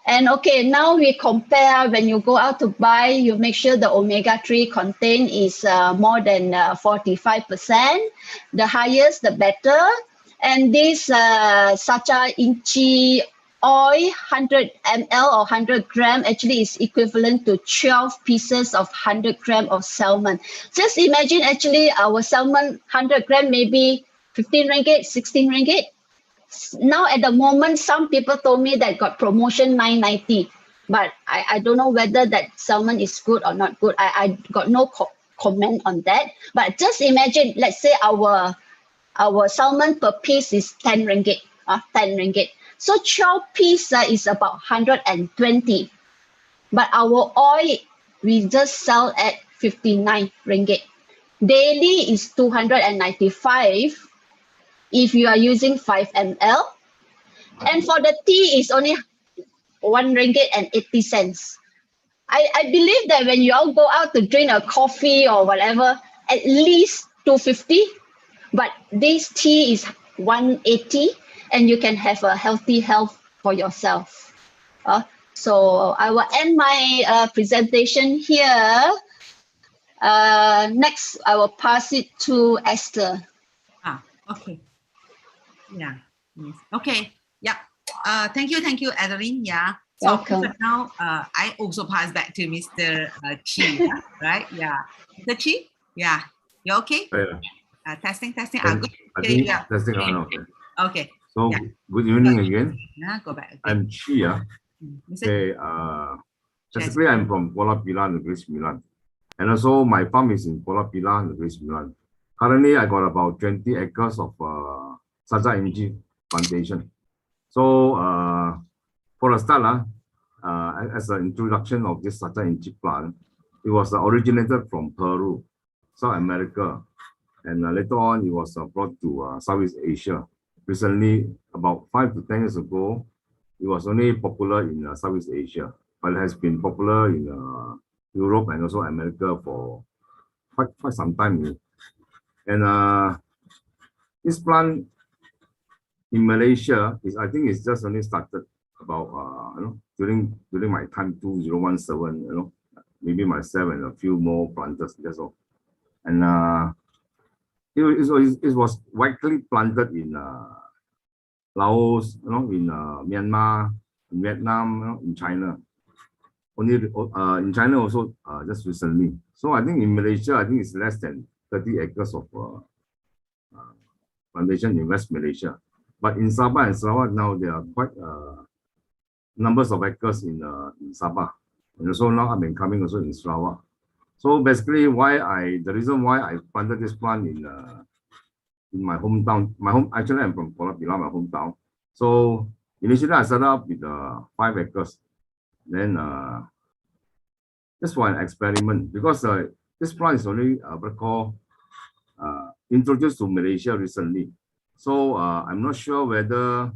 Speaker 4: okay, now we compare. When you go out to buy, you make sure the omega-3 content is more than 45%. The highest, the better. And this Sacha Inchi oil, 100 ml or 100 gram, actually is equivalent to 12 pieces of 100 gram of salmon. Just imagine, actually, our salmon, 100 gram, maybe 15 ringgit, 16 ringgit. Now at the moment, some people told me that got promotion 9.90, but I don't know whether that salmon is good or not good. I got no comment on that. But just imagine, let's say our salmon per piece is 10 ringgit. 10 ringgit. So 12 piece is about 120. But our oil, we just sell at 59 ringgit. Daily is 295. If you are using 5 ml, and for the tea is only 1 ringgit and 80 cents. I believe that when you all go out to drink a coffee or whatever, at least 250, but this tea is 180, and you can have a healthy health for yourself. So I will end my presentation here. Next, I will pass it to Esther.
Speaker 1: Okay. Yeah. Yes. Okay. Yeah. Thank you, Adeline. Yeah. So
Speaker 4: Welcome.
Speaker 1: now I also pass back to Mr. Chi, yeah? Right? Yeah. Mr. Chi? Yeah. You okay?
Speaker 2: Yeah.
Speaker 1: Testing. Good.
Speaker 2: I
Speaker 1: Okay,
Speaker 2: think
Speaker 1: yeah.
Speaker 2: testing on. Okay.
Speaker 1: Okay.
Speaker 2: So
Speaker 1: Yeah.
Speaker 2: good evening again.
Speaker 1: Go back. Okay.
Speaker 2: I'm Chia.
Speaker 1: Mr.
Speaker 2: Okay. Basically, I'm from Kuala Pilar, Negeri Sembilan, and also my farm is in Kuala Pilar, Negeri Sembilan. Currently, I got about 20 acres of Saja Inji plantation. So for a start, as an introduction of this Saja Inji plant, it was originated from Peru, South America, and later on it was brought to Southeast Asia. Recently, about 5 to 10 years ago, it was only popular in Southeast Asia, but it has been popular in Europe and also America for quite some time. And this plant in Malaysia I think it's just only started about during my time 2017, maybe myself and a few more planters, that's all. And it was widely planted in Laos, in Myanmar, in Vietnam, in China. Only in China also just recently. So I think in Malaysia, I think it's less than 30 acres of plantation in West Malaysia. But in Sabah and Sarawak now, there are quite numbers of acres in Sabah, and also now up and coming also in Sarawak. So basically, the reason why I planted this plant in my hometown. Actually, I'm from Kuala Pilar, my hometown. So initially, I started up with 5 acres. Then just for an experiment, because this plant is only introduced to Malaysia recently. So I'm not sure whether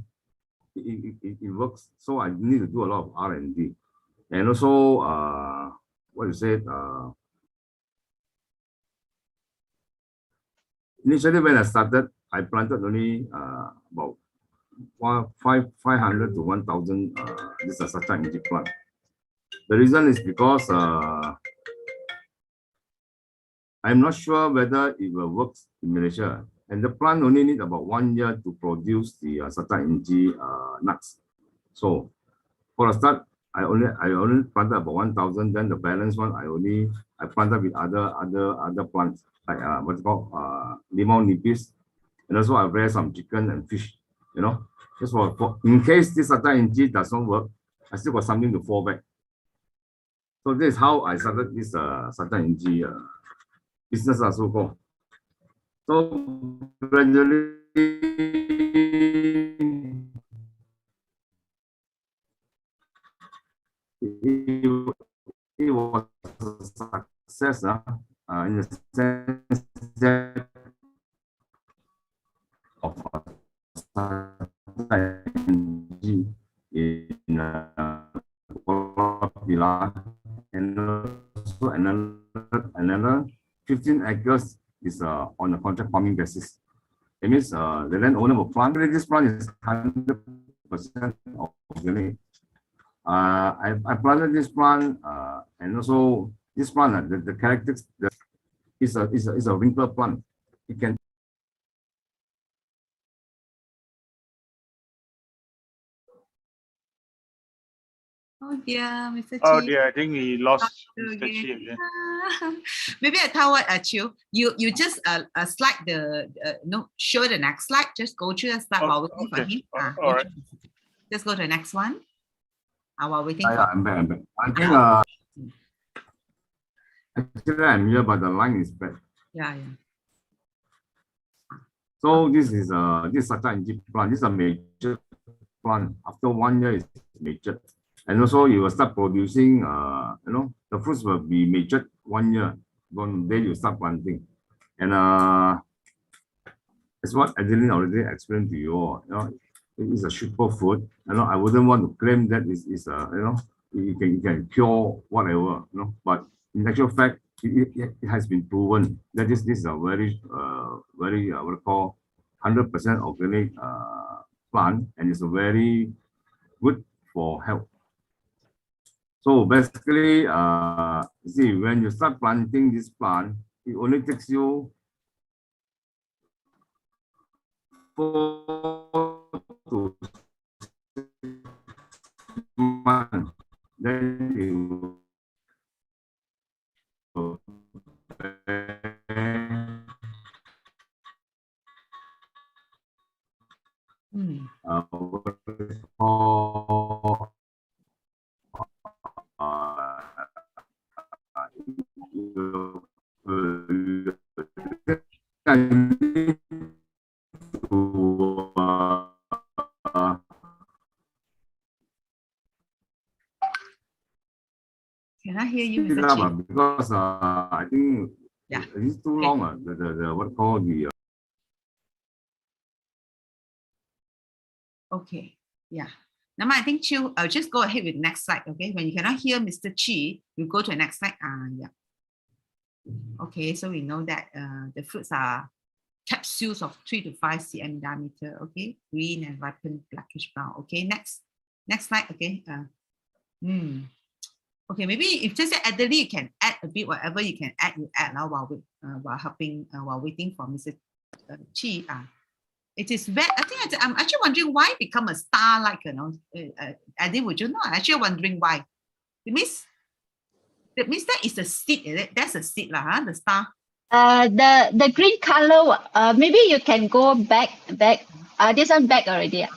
Speaker 2: it works. So I need to do a lot of R&D. And also, what you said, initially when I started, I planted only about 500 to 1,000 this is such an Inji plant. The reason is because I'm not sure whether it will work in Malaysia, and the plant only need about 1 year to produce the Sata Inji nuts. So for a start, I only planted about 1,000. Then the balance one I planted with other plants like what's called limau nipis, and also I raised some chicken and fish. Just for in case this Sata Inji does not work, I still got something to fall back. So this is how I started this Sata Inji business so called. So gradually it was a success in the sense that of in Kuala Pilar, and also another 15 acres is on a contract farming basis. It means the landowner will plant. This plant is 100% organic. I planted this plant, and also this plant, the characteristics is a wrinkle plant. It can.
Speaker 1: Oh dear, Mr.
Speaker 3: Oh
Speaker 1: Chi.
Speaker 3: dear, I think we lost Mr. Chi again.
Speaker 1: Maybe I tell what, Chiu, you just slide the show the next slide. Just go through the slide while waiting for him.
Speaker 3: All right.
Speaker 1: Just go to the next one. While waiting.
Speaker 2: I'm back. I think actually I'm here, but the line is bad.
Speaker 1: Yeah.
Speaker 2: So this is Sata Inji plant. This is a major plant. After 1 year, it's matured, and also you will start producing. The fruits will be matured 1 year. Then you start planting, and it's what Adeline already explained to you all. It is a superfood. I wouldn't want to claim that it can cure whatever. But in actual fact, it has been proven that this is a very what we call 100% organic plant, and it's a very good for health. So basically, see, when you start planting this plant, it only takes you 4 to months, then it will what is called
Speaker 1: Can I hear you,
Speaker 2: speed
Speaker 1: Mr.
Speaker 2: up,
Speaker 1: Chi?
Speaker 2: because I think
Speaker 1: Yeah.
Speaker 2: it's too
Speaker 1: Okay.
Speaker 2: long. The what called the
Speaker 1: Okay. Yeah. Now, I think Chiu, I'll just go ahead with the next slide. Okay. When you cannot hear Mr. Chi, you go to the next slide. Yeah. Okay. So we know that the fruits are capsules of 3 to 5 cm diameter. Okay. Green and ripened blackish brown. Okay. Next slide. Okay. Okay. Maybe if just Adeline, you can add a bit, whatever you can add, you add now while waiting for Mr. Chi. It is very, I think I'm actually wondering why become a star, like, Adi, would you know? I'm actually wondering why. It means that is a seed, is it? That's a seed, the star.
Speaker 4: The green color, maybe you can go back. This one back already.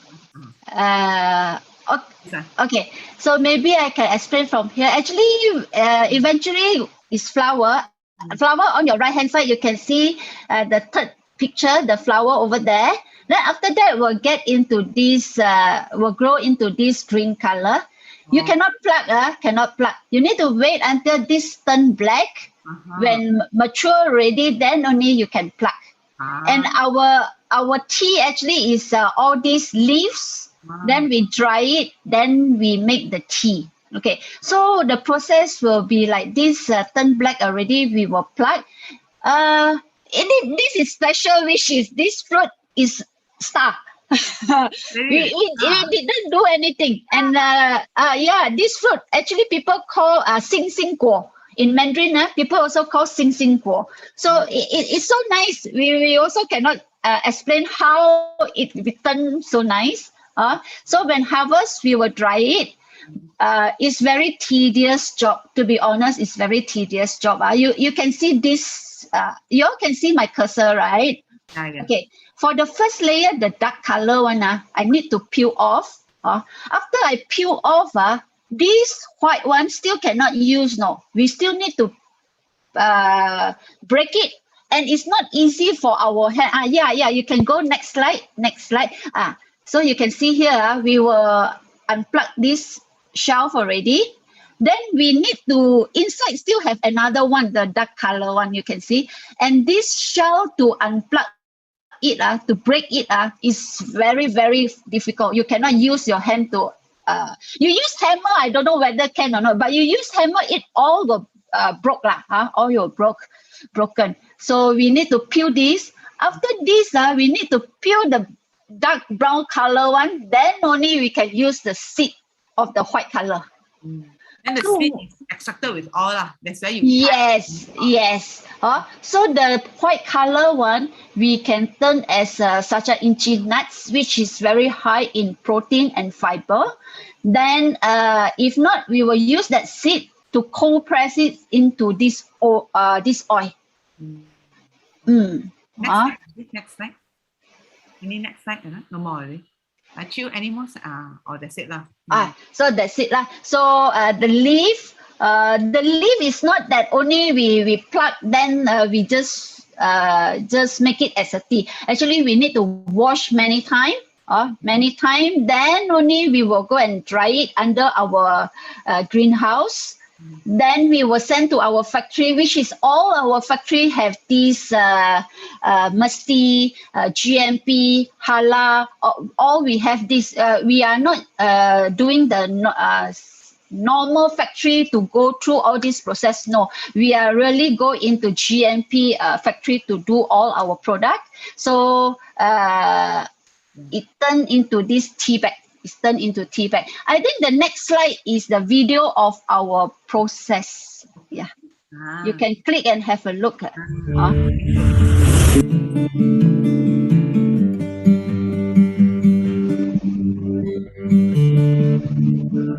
Speaker 4: Okay, so maybe I can explain from here. Actually, eventually is flower. Flower on your right hand side, you can see the third picture, the flower over there. Then after that, we'll get into this, will grow into this green color. You cannot pluck, You need to wait until this turn black. When mature already, then only you can pluck. And our tea actually is all these leaves. Then we dry it, then we make the tea. Okay, so the process will be like this, turn black already, we will pluck. This is special, which is this fruit is star. we didn't do anything. And this fruit, actually people call Xing Xing Guo. In Mandarin, people also call Xing Xing Guo. So it's so nice. We also cannot explain how it turned so nice. So when harvest, we will dry it. It's very tedious job. To be honest, it's very tedious job. You can see this. You all can see my cursor, right?
Speaker 1: Yeah.
Speaker 4: Okay. For the first layer, the dark color one, I need to peel off. After I peel off, this white one still cannot use. No, we still need to break it. And it's not easy for our hand. You can go next slide. So you can see here, we will unplug this shelf already. Then we need to, inside still have another one, the dark color one, you can see. And this shell to unplug it, to break it, is very, very difficult. You cannot use your hand to, you use hammer, I don't know whether can or not, but you use hammer, it all will broke, all your broken. So we need to peel this. After this, we need to peel the dark brown color one, then only we can use the seed of the white color.
Speaker 1: And the seed is extracted with all. That's why you
Speaker 4: Yes. So the white color one, we can turn as such as inchi nuts, which is very high in protein and fiber. Then if not, we will use that seed to cold press it into this oil.
Speaker 1: Next slide. Any next slide? No more already. Any more? Or that's it lah.
Speaker 4: So that's it lah. So the leaf is not that only we pluck, then we just make it as a tea. Actually, we need to wash many times. Then only we will go and dry it under our greenhouse. Then we will send to our factory, which is all our factory have these musty, GMP, halal, all we have this. We are not doing the normal factory to go through all this process. No, we are really go into GMP factory to do all our product. So it turned into this tea bag. It's turned into tea bag. I think the next slide is the video of our process. Yeah, you can click and have a look.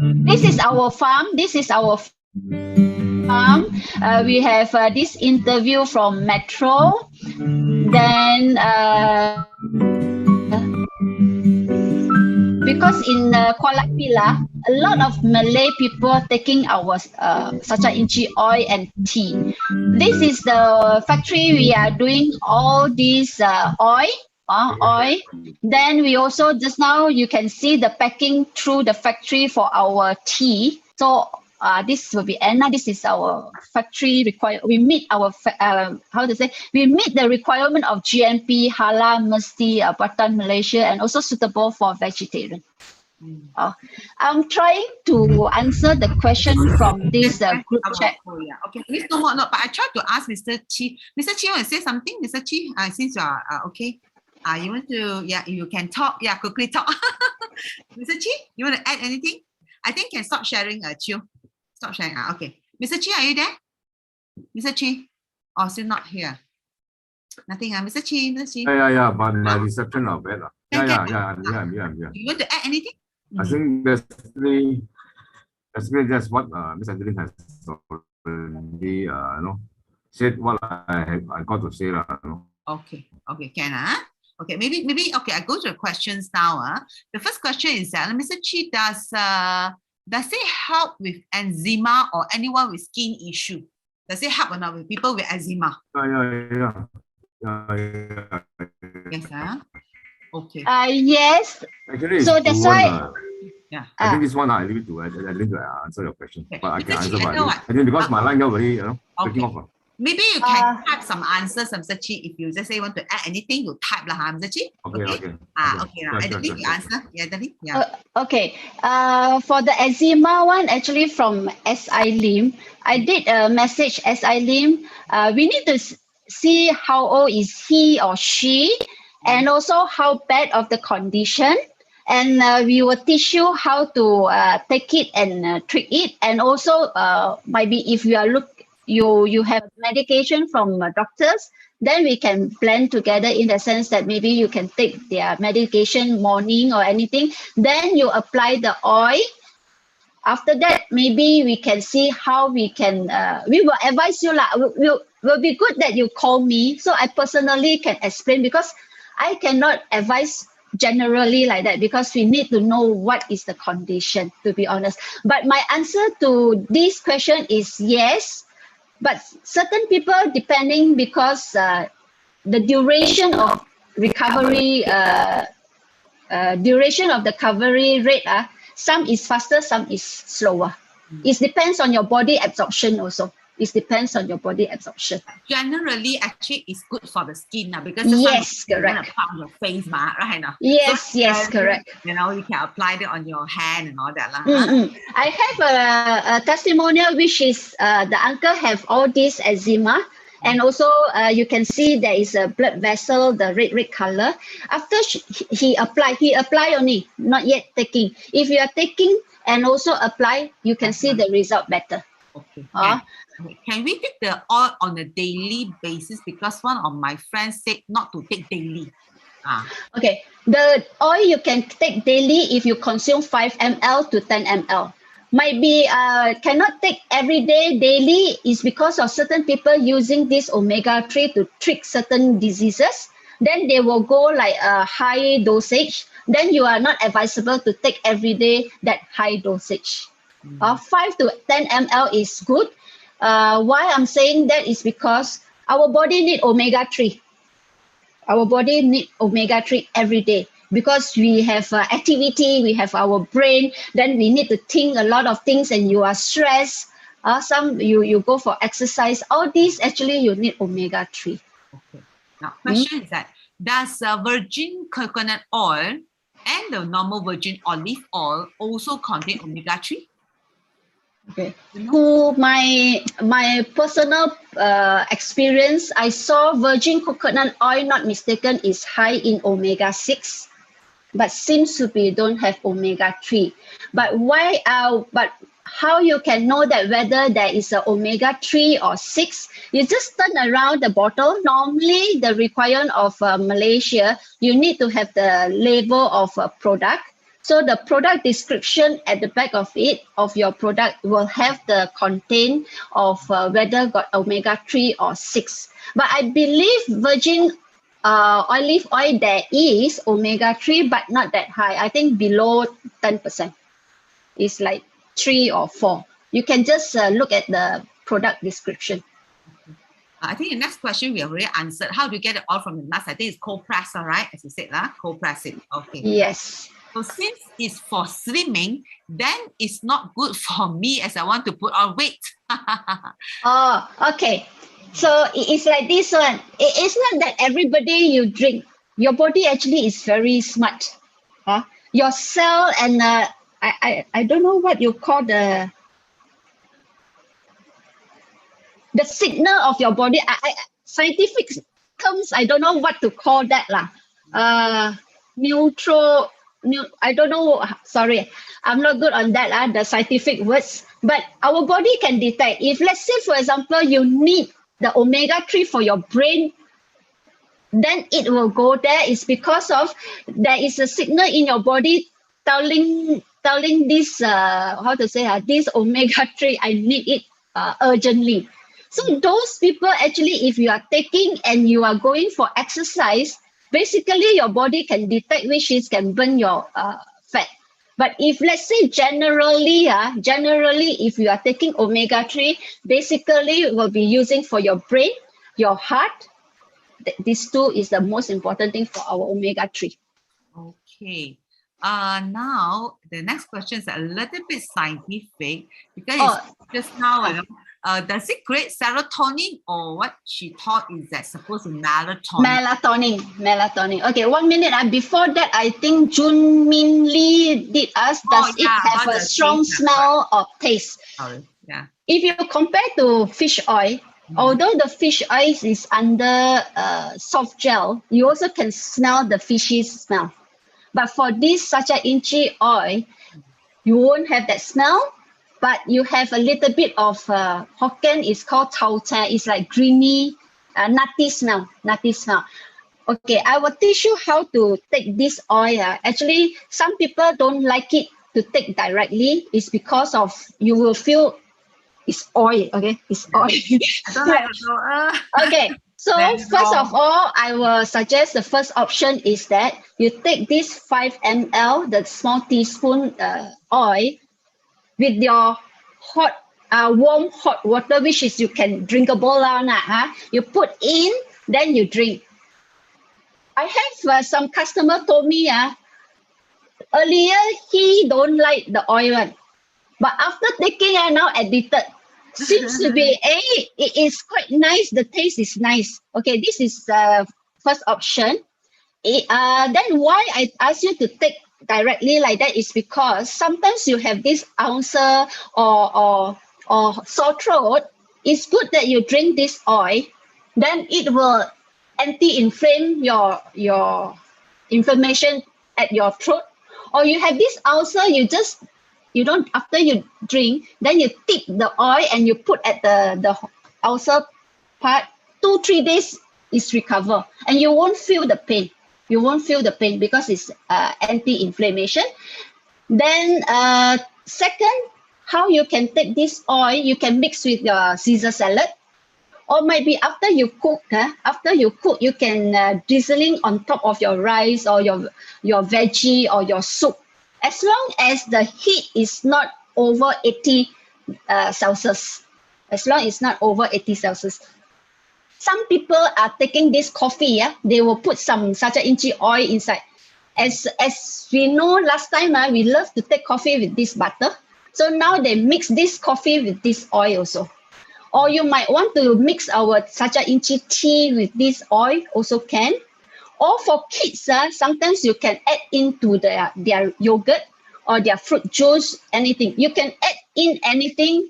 Speaker 4: This is our farm. This is our farm. We have this interview from Metro. Then, because in Kuala Pila, a lot of Malay people taking our sacha inchi oil and tea. This is the factory we are doing all these oil. Then we also just now you can see the packing through the factory for our tea. So this will be Anna. This is our factory we meet our we meet the requirement of GMP, halal, mesti, Batan, Malaysia, and also suitable for vegetarian. I'm trying to answer the question from this group chat.
Speaker 1: Okay, please no more. No, but I tried to ask Mr. Chi. Mr. Chi, you want to say something? Mr. Chi, since you are okay, you want to, you can talk. Yeah, quickly talk. Mr. Chi, you want to add anything? I think you can stop sharing, Chiu. Stop sharing. Okay. Mr. Chi, are you there? Mr. Chi? Oh, still not here. Nothing. Mr. Chi, Mr. Chi.
Speaker 2: Yeah, but my reception are bad. Yeah.
Speaker 1: You want to add anything?
Speaker 2: I think basically that's what Ms. Adeline has already said what I got to say.
Speaker 1: Okay, can okay, maybe okay, I go to the questions now. The first question is Mr. Chi, does it help with eczema or anyone with skin issue? Does it help or not with people with eczema?
Speaker 2: Yeah.
Speaker 1: Yes, okay.
Speaker 4: Yes.
Speaker 2: Actually,
Speaker 4: so that's why.
Speaker 2: I think this one I leave it to Adeline to answer your question.
Speaker 1: Okay.
Speaker 2: But I can answer
Speaker 1: because
Speaker 2: my line already breaking off.
Speaker 1: Maybe you can type some answers, Mr. Chi. If you just say you want to add anything, you type lah, Mr. Chi.
Speaker 2: Okay.
Speaker 1: Adeline, you answer. Yeah, Adeline. Yeah.
Speaker 4: Okay. For the eczema one, actually from S.I. Lim, I did message S.I. Lim. We need to see how old is he or she, and also how bad of the condition. And we will teach you how to take it and treat it. And also maybe if you are you have medication from doctors, then we can blend together in the sense that maybe you can take their medication morning or anything. Then you apply the oil. After that, maybe we can see how we can, we will advise you. Will be good that you call me so I personally can explain, because I cannot advise generally like that, because we need to know what is the condition, to be honest. But my answer to this question is yes. But certain people, depending, because the duration of recovery, duration of the recovery rate, some is faster, some is slower. It depends on your body absorption also. It depends on your body absorption.
Speaker 1: Generally, actually, it's good for the skin now, because
Speaker 4: yes, correct.
Speaker 1: On your face, right now.
Speaker 4: Yes, so, yes, correct.
Speaker 1: You can apply it on your hand and all that.
Speaker 4: I have a testimonial, which is the uncle have all this eczema, and also you can see there is a blood vessel, the red color. After he apply only, not yet taking. If you are taking and also apply, you can see the result better.
Speaker 1: Okay. Can we take the oil on a daily basis? Because one of my friends said not to take daily.
Speaker 4: Okay, the oil you can take daily if you consume 5 ml to 10 ml. Might be cannot take every day daily is because of certain people using this omega-3 to treat certain diseases. Then they will go like a high dosage. Then you are not advisable to take every day that high dosage. 5 to 10 ml is good. Why I'm saying that is because our body need omega-3. Our body need omega-3 every day, because we have activity, we have our brain, then we need to think a lot of things, and you are stressed. Some you go for exercise. All these actually you need omega-3.
Speaker 1: Okay. Now, question is that does virgin coconut oil and the normal virgin olive oil also contain omega-3?
Speaker 4: Okay. To my personal experience, I saw virgin coconut oil, not mistaken, is high in omega-6, but seems to be don't have omega-3. But why? But how you can know that whether there is a omega-3 or 6? You just turn around the bottle. Normally, the requirement of Malaysia, you need to have the label of a product. So the product description at the back of it, of your product, will have the content of whether got omega-3 or 6. But I believe virgin olive oil, there is omega-3, but not that high. I think below 10%. It's like 3 or 4. You can just look at the product description.
Speaker 1: I think the next question we already answered. How do you get it all from the nuts? I think it's cold press, all right? As you said, cold press it. Okay.
Speaker 4: Yes.
Speaker 1: So since it's for slimming, then it's not good for me as I want to put on weight.
Speaker 4: Oh, okay. So it's like this one. It's not that everybody you drink. Your body actually is very smart. Your cell and I don't know what you call the signal of your body. Scientific terms, I don't know what to call that lah. I don't know. Sorry, I'm not good on that. The scientific words. But our body can detect. If let's say, for example, you need the omega-3 for your brain, then it will go there. It's because of there is a signal in your body telling this this omega-3, I need it urgently. So those people actually, if you are taking and you are going for exercise, basically your body can detect which is can burn your fat. But if let's say generally if you are taking omega-3, basically it will be using for your brain, your heart. These two is the most important thing for our omega-3.
Speaker 1: Okay. Now the next question is a little bit scientific because just now, does it create serotonin or what she thought is that supposed to melatonin?
Speaker 4: Melatonin. Okay, 1 minute. Before that, I think Jun Min Lee did ask, does it have a strong smell or taste?
Speaker 1: Sorry. Yeah.
Speaker 4: If you compare to fish oil, although the fish oil is under soft gel, you also can smell the fishy smell. But for this sacha inchi oil, you won't have that smell, but you have a little bit of Hokkien is called tau cha. It's like greeny, nutty smell. Okay, I will teach you how to take this oil. Actually, some people don't like it to take directly. It's because of you will feel it's oil. Okay, it's oil.
Speaker 1: I don't like it.
Speaker 4: Okay. So first of all, I will suggest the first option is that you take this 5 ml, the small teaspoon oil, with your warm hot water, which is you can drinkable you put in, then you drink. I have some customer told me earlier he don't like the oil one, but after taking now addicted. Seems to be it is quite nice. The taste is nice. Okay, this is the first option. Then why I ask you to take directly like that is because sometimes you have this ulcer or sore throat. It's good that you drink this oil. Then it will anti-inflame your inflammation at your throat. Or you have this ulcer, you don't, after you drink, then you tip the oil and you put at the ulcer part, 2-3 days is recover and you won't feel the pain. You won't feel the pain because it's anti-inflammation. Then second, how you can take this oil, you can mix with your Caesar salad, or maybe after you cook, you can drizzling on top of your rice or your veggie or your soup. As long as the heat is not over 80 Celsius. As long as it's not over 80 Celsius. Some people are taking this coffee, they will put some sacha inchi oil inside. As we know, last time we love to take coffee with this butter. So now they mix this coffee with this oil also. Or you might want to mix our sacha inchi tea with this oil, also can. Or for kids, sometimes you can add into their yogurt or their fruit juice, anything. You can add in anything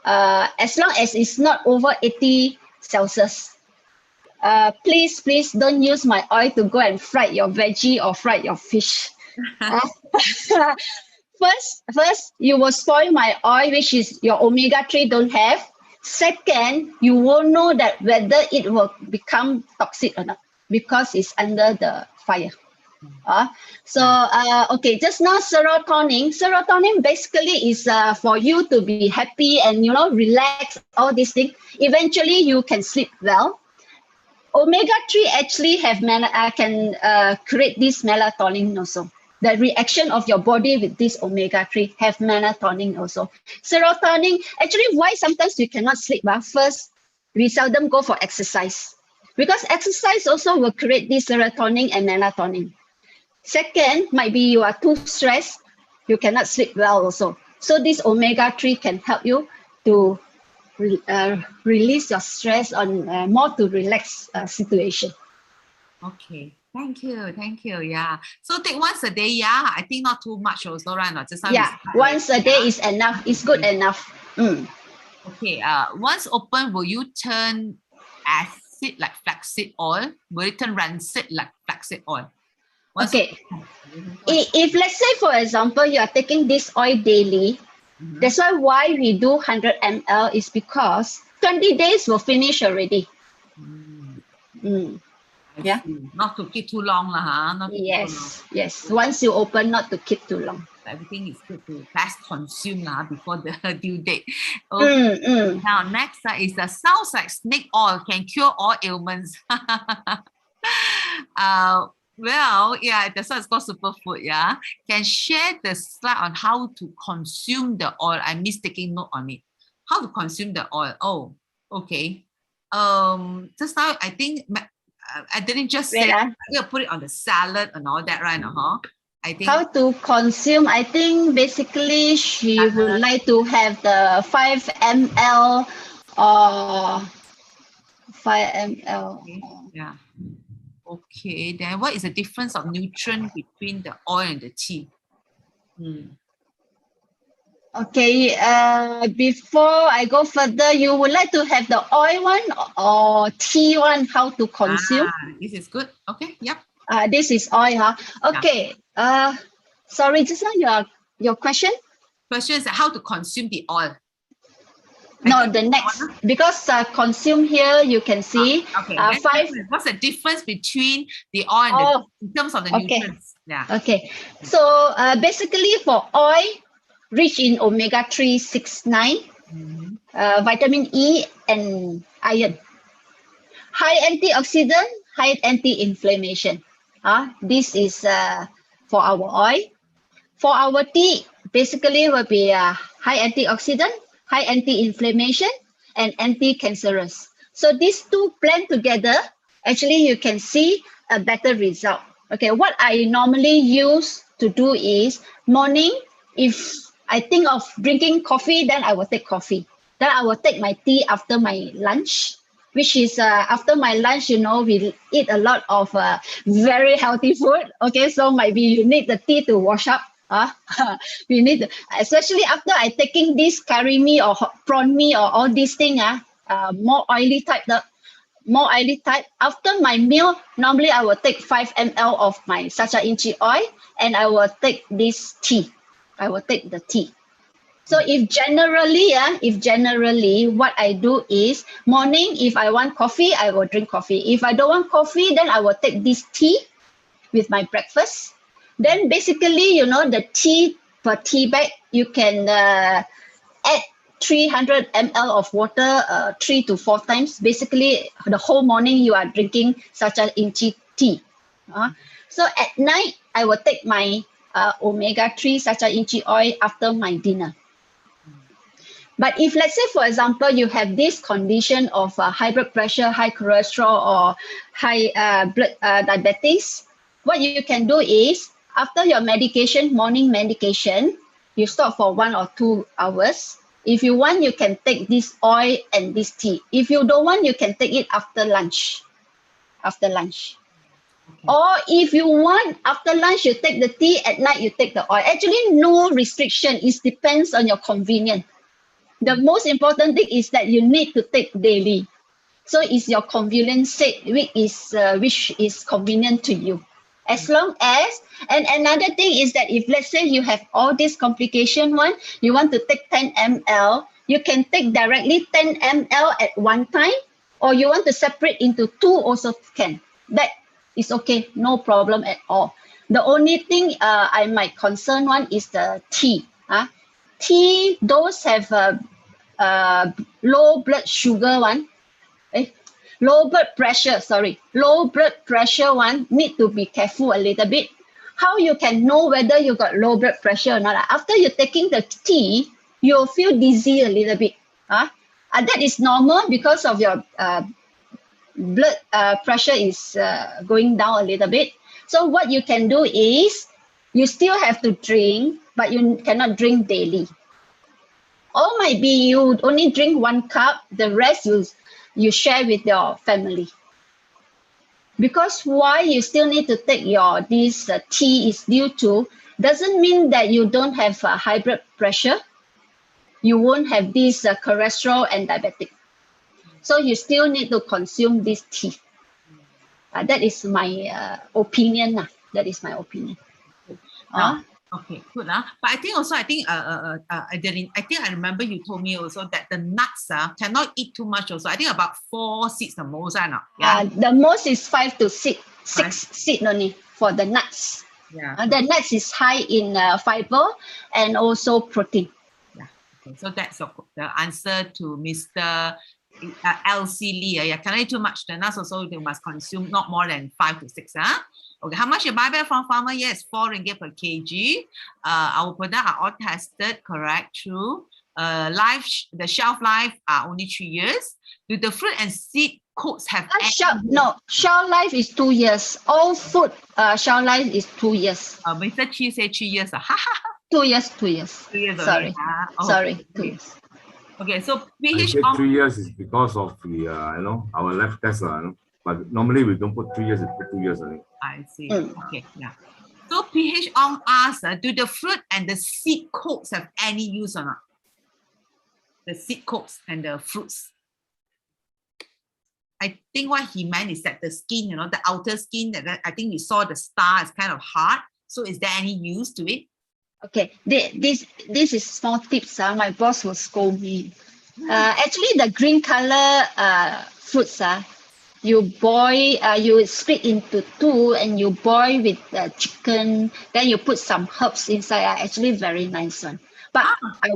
Speaker 4: as long as it's not over 80 Celsius. Please don't use my oil to go and fry your veggie or fry your fish. First, you will spoil my oil, which is your omega-3 don't have. Second, you won't know that whether it will become toxic or not, because it's under the fire. Okay, just now serotonin. Serotonin basically is for you to be happy and relax, all these things. Eventually, you can sleep well. Omega-3 actually can create this melatonin also. The reaction of your body with this omega-3 have melatonin also. Serotonin, actually why sometimes we cannot sleep? First, we seldom go for exercise. Because exercise also will create this serotonin and melatonin. Second, might be you are too stressed, you cannot sleep well also. So this omega-3 can help you to release your stress on more to relax situation.
Speaker 1: Okay, thank you. Yeah, so take once a day. Yeah, I think not too much also, right? Not just
Speaker 4: once a day is enough. It's good enough.
Speaker 1: Okay. Once open, will you turn acid like flaxseed oil? Will it turn rancid like flaxseed oil?
Speaker 4: Okay. If let's say, for example, you are taking this oil daily, that's why we do 100 ml is because 20 days will finish already. Yeah.
Speaker 1: Not to keep too long, huh?
Speaker 4: Yes. Once you open, not to keep too long.
Speaker 1: Everything is good to fast consume before the due date. Okay. Now next is the sounds like snake oil can cure all ailments. Well, yeah, that's why it's called superfood. Yeah, can share the slide on how to consume the oil. I miss taking note on it. How to consume the oil? Oh, okay. Just now I think I didn't just say you put it on the salad and all that, right? I think
Speaker 4: how to consume. I think basically she would like to have the 5 ml or 5 ml.
Speaker 1: Yeah. Okay, then what is the difference of nutrient between the oil and the tea?
Speaker 4: Okay, before I go further, you would like to have the oil one or tea one, how to consume?
Speaker 1: This is good. Okay, yep.
Speaker 4: This is oil, huh? Okay. Sorry, just now your question?
Speaker 1: Question is how to consume the oil.
Speaker 4: No, the next, because consume here, you can see
Speaker 1: okay.
Speaker 4: 5.
Speaker 1: What's the difference between the oil and in terms of the nutrients? Yeah.
Speaker 4: Okay. So basically for oil, rich in omega-3, 6, 9, vitamin E and iron. High antioxidant, high anti-inflammation. This is for our oil. For our tea, basically will be high antioxidant, high anti-inflammation, and anti-cancerous. So these two blend together, actually you can see a better result. Okay, what I normally use to do is morning, if I think of drinking coffee, then I will take coffee. Then I will take my tea after my lunch, which is after my lunch, we eat a lot of very healthy food. Okay, so maybe you need the tea to wash up. We need, especially after I taking this curry mee or prawn mee or all these things, more oily type. After my meal, normally I will take 5 ml of my sacha inchi oil and I will take this tea. I will take the tea. So if generally, what I do is morning, if I want coffee, I will drink coffee. If I don't want coffee, then I will take this tea with my breakfast. Then basically, the tea per tea bag, you can add 300 ml of water 3 to 4 times. Basically, the whole morning you are drinking sacha inchi tea. So at night, I will take my omega-3 sacha inchi oil after my dinner. But if let's say, for example, you have this condition of high blood pressure, high cholesterol, or high blood diabetes, what you can do is after your morning medication, you stop for 1 or 2 hours. If you want, you can take this oil and this tea. If you don't want, you can take it after lunch. Or if you want, after lunch, you take the tea, at night, you take the oil. Actually, no restriction. It depends on your convenience. The most important thing is that you need to take daily. So it's your convenience sake, which is convenient to you. As long as, and another thing is that if let's say you have all this complication you want to take 10 ml, you can take directly 10 ml at one time, or you want to separate into 2 also can. That is okay, no problem at all. The only thing I might concern one is the tea. Tea, those have low blood sugar one, low blood pressure, low blood pressure one need to be careful a little bit. How you can know whether you got low blood pressure or not? After you're taking the tea, you'll feel dizzy a little bit. That is normal because of your blood pressure is going down a little bit. So what you can do is, you still have to drink, but you cannot drink daily. Or might be you only drink 1 cup, the rest you share with your family. Because why you still need to take this tea is due to, doesn't mean that you don't have high blood pressure. You won't have this cholesterol and diabetic. So you still need to consume this tea. That is my opinion. That is my opinion.
Speaker 1: Okay, good. But I think Adeline, I remember you told me also that the nuts cannot eat too much also. I think about 4 seeds the most.
Speaker 4: The most is 5 to 6 seeds only for the nuts. The nuts is high in fiber and also protein.
Speaker 1: Okay, so that's the answer to Mr. LC Lee. Can I eat too much? The nuts also they must consume not more than 5 to 6. Okay, how much you buy back from farmer? Yes, 4 ringgit per kg. Our products are all tested, correct, true. The shelf life are only 3 years. Do the fruit and seed coats have
Speaker 4: shelf life is 2 years. All food shelf life is 2 years.
Speaker 1: Mr. Chi say 3 years.
Speaker 4: 2 years, 2 years.
Speaker 1: 2 years.
Speaker 4: Sorry. Sorry, 2 years.
Speaker 1: Okay, so
Speaker 2: I said 3 years is because of the our lab test, but normally we don't put 3 years, we put 2 years only.
Speaker 1: I see. Okay, yeah. So PH Ong asks, do the fruit and the seed coats have any use or not? The seed coats and the fruits. I think what he meant is that the skin, the outer skin, that I think we saw the star is kind of hard. So is there any use to it?
Speaker 4: Okay, this is small tips. My boss will scold me. Actually, the green color fruits, you boil, you split into 2 and you boil with chicken. Then you put some herbs inside. Actually, very nice one. But I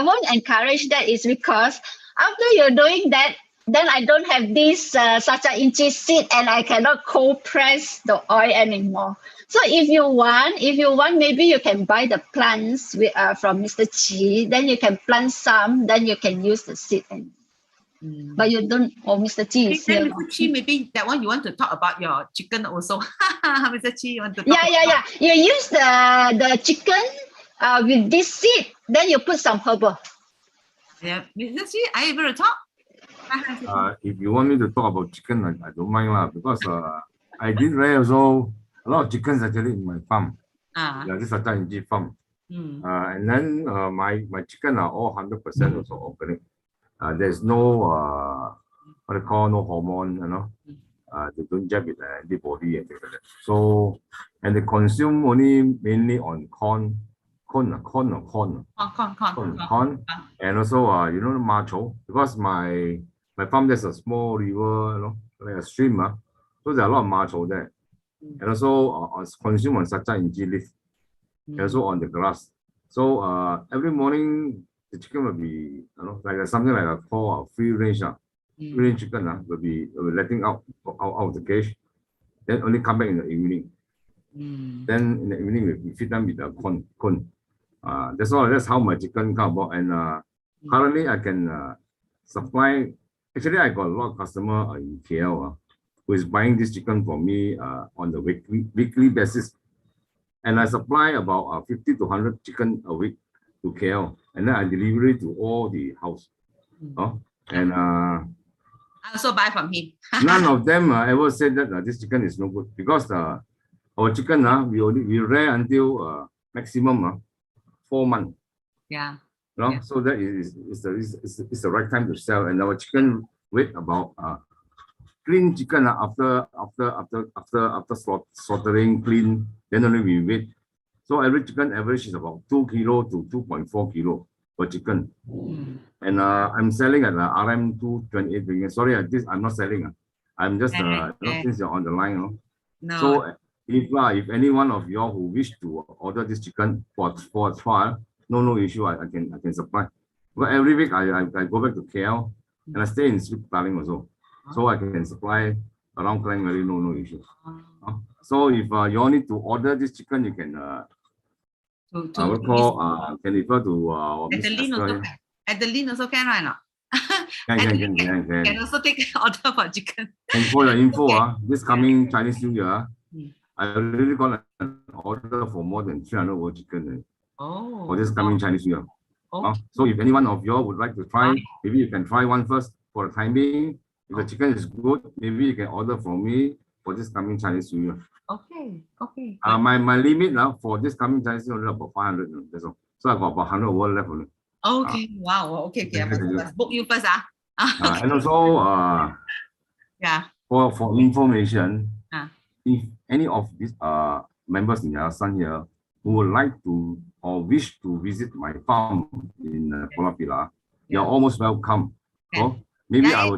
Speaker 4: won't encourage that. Is because after you're doing that, then I don't have this such an inchi seed and I cannot cold press the oil anymore. So if you want, maybe you can buy the plants from Mr. Chi. Then you can plant some. Then you can use the seed. But you don't. Oh, Mr. Chi is here.
Speaker 1: Mr. Chi, maybe that one you want to talk about your chicken also. Mr. Chi, you want to talk?
Speaker 4: Yeah. You use the chicken with this seed. Then you put some herbal.
Speaker 1: Yeah, Mr. Chi, are you able to talk?
Speaker 2: If you want me to talk about chicken, I don't mind because I did raise also a lot of chickens actually in my farm. This is a Inji farm. And then my chicken are all 100% also organic. There's no what they call no hormone, they don't jab with the antibody and things like that. So and they consume only mainly on corn, and also macho, because my farm there's a small river, like a stream, so there are a lot of macho there, and also consume on sacha inji leaf, and also on the grass. So every morning the chicken will be like something like a free range chicken will be letting out of the cage, then only come back in the evening. Then in the evening we feed them with the corn. That's all. That's how my chicken come about. And currently I can supply. Actually, I got a lot of customer in KL who is buying this chicken for me on the weekly basis, and I supply about 50 to 100 chicken a week to KL, and then I deliver it to all the house. And
Speaker 1: I also buy from him.
Speaker 2: None of them ever said that this chicken is no good, because our chicken we rear until maximum 4 months.
Speaker 1: Yeah.
Speaker 2: So that is the right time to sell. And our chicken weight about clean chicken after slaughtering clean, then only we weigh. So every chicken average is about 2 kilo to 2.4 kilo per chicken. And I'm selling at RM 228. Sorry, I'm not selling. I'm just since you're on the line.
Speaker 1: No.
Speaker 2: So if any one of you who wish to order this chicken for a trial, no issue. I can supply. But every week I go back to KL and I stay in Sweet Darling also, so I can supply around Klang Valley. No issue. So if you all need to order this chicken, you can can refer to
Speaker 1: Adeline also can, right? No?
Speaker 2: Can
Speaker 1: also take order for chicken.
Speaker 2: And for your info, this coming Chinese New Year, I already got an order for more than 300 whole chicken for this coming Chinese New Year. So if anyone of you would like to try, maybe you can try one first for the time being. If the chicken is good, maybe you can order from me for this coming Chinese New Year.
Speaker 1: Okay.
Speaker 2: My limit now for this coming Chinese New Year is about 500. That's all. So I got about 100 whole left only.
Speaker 1: Okay. Wow. Okay. Let's book you first.
Speaker 2: And also, for information, if any of these members in Yayasan here who would like to or wish to visit my farm in Pulau Pilah, you're almost welcome. So maybe I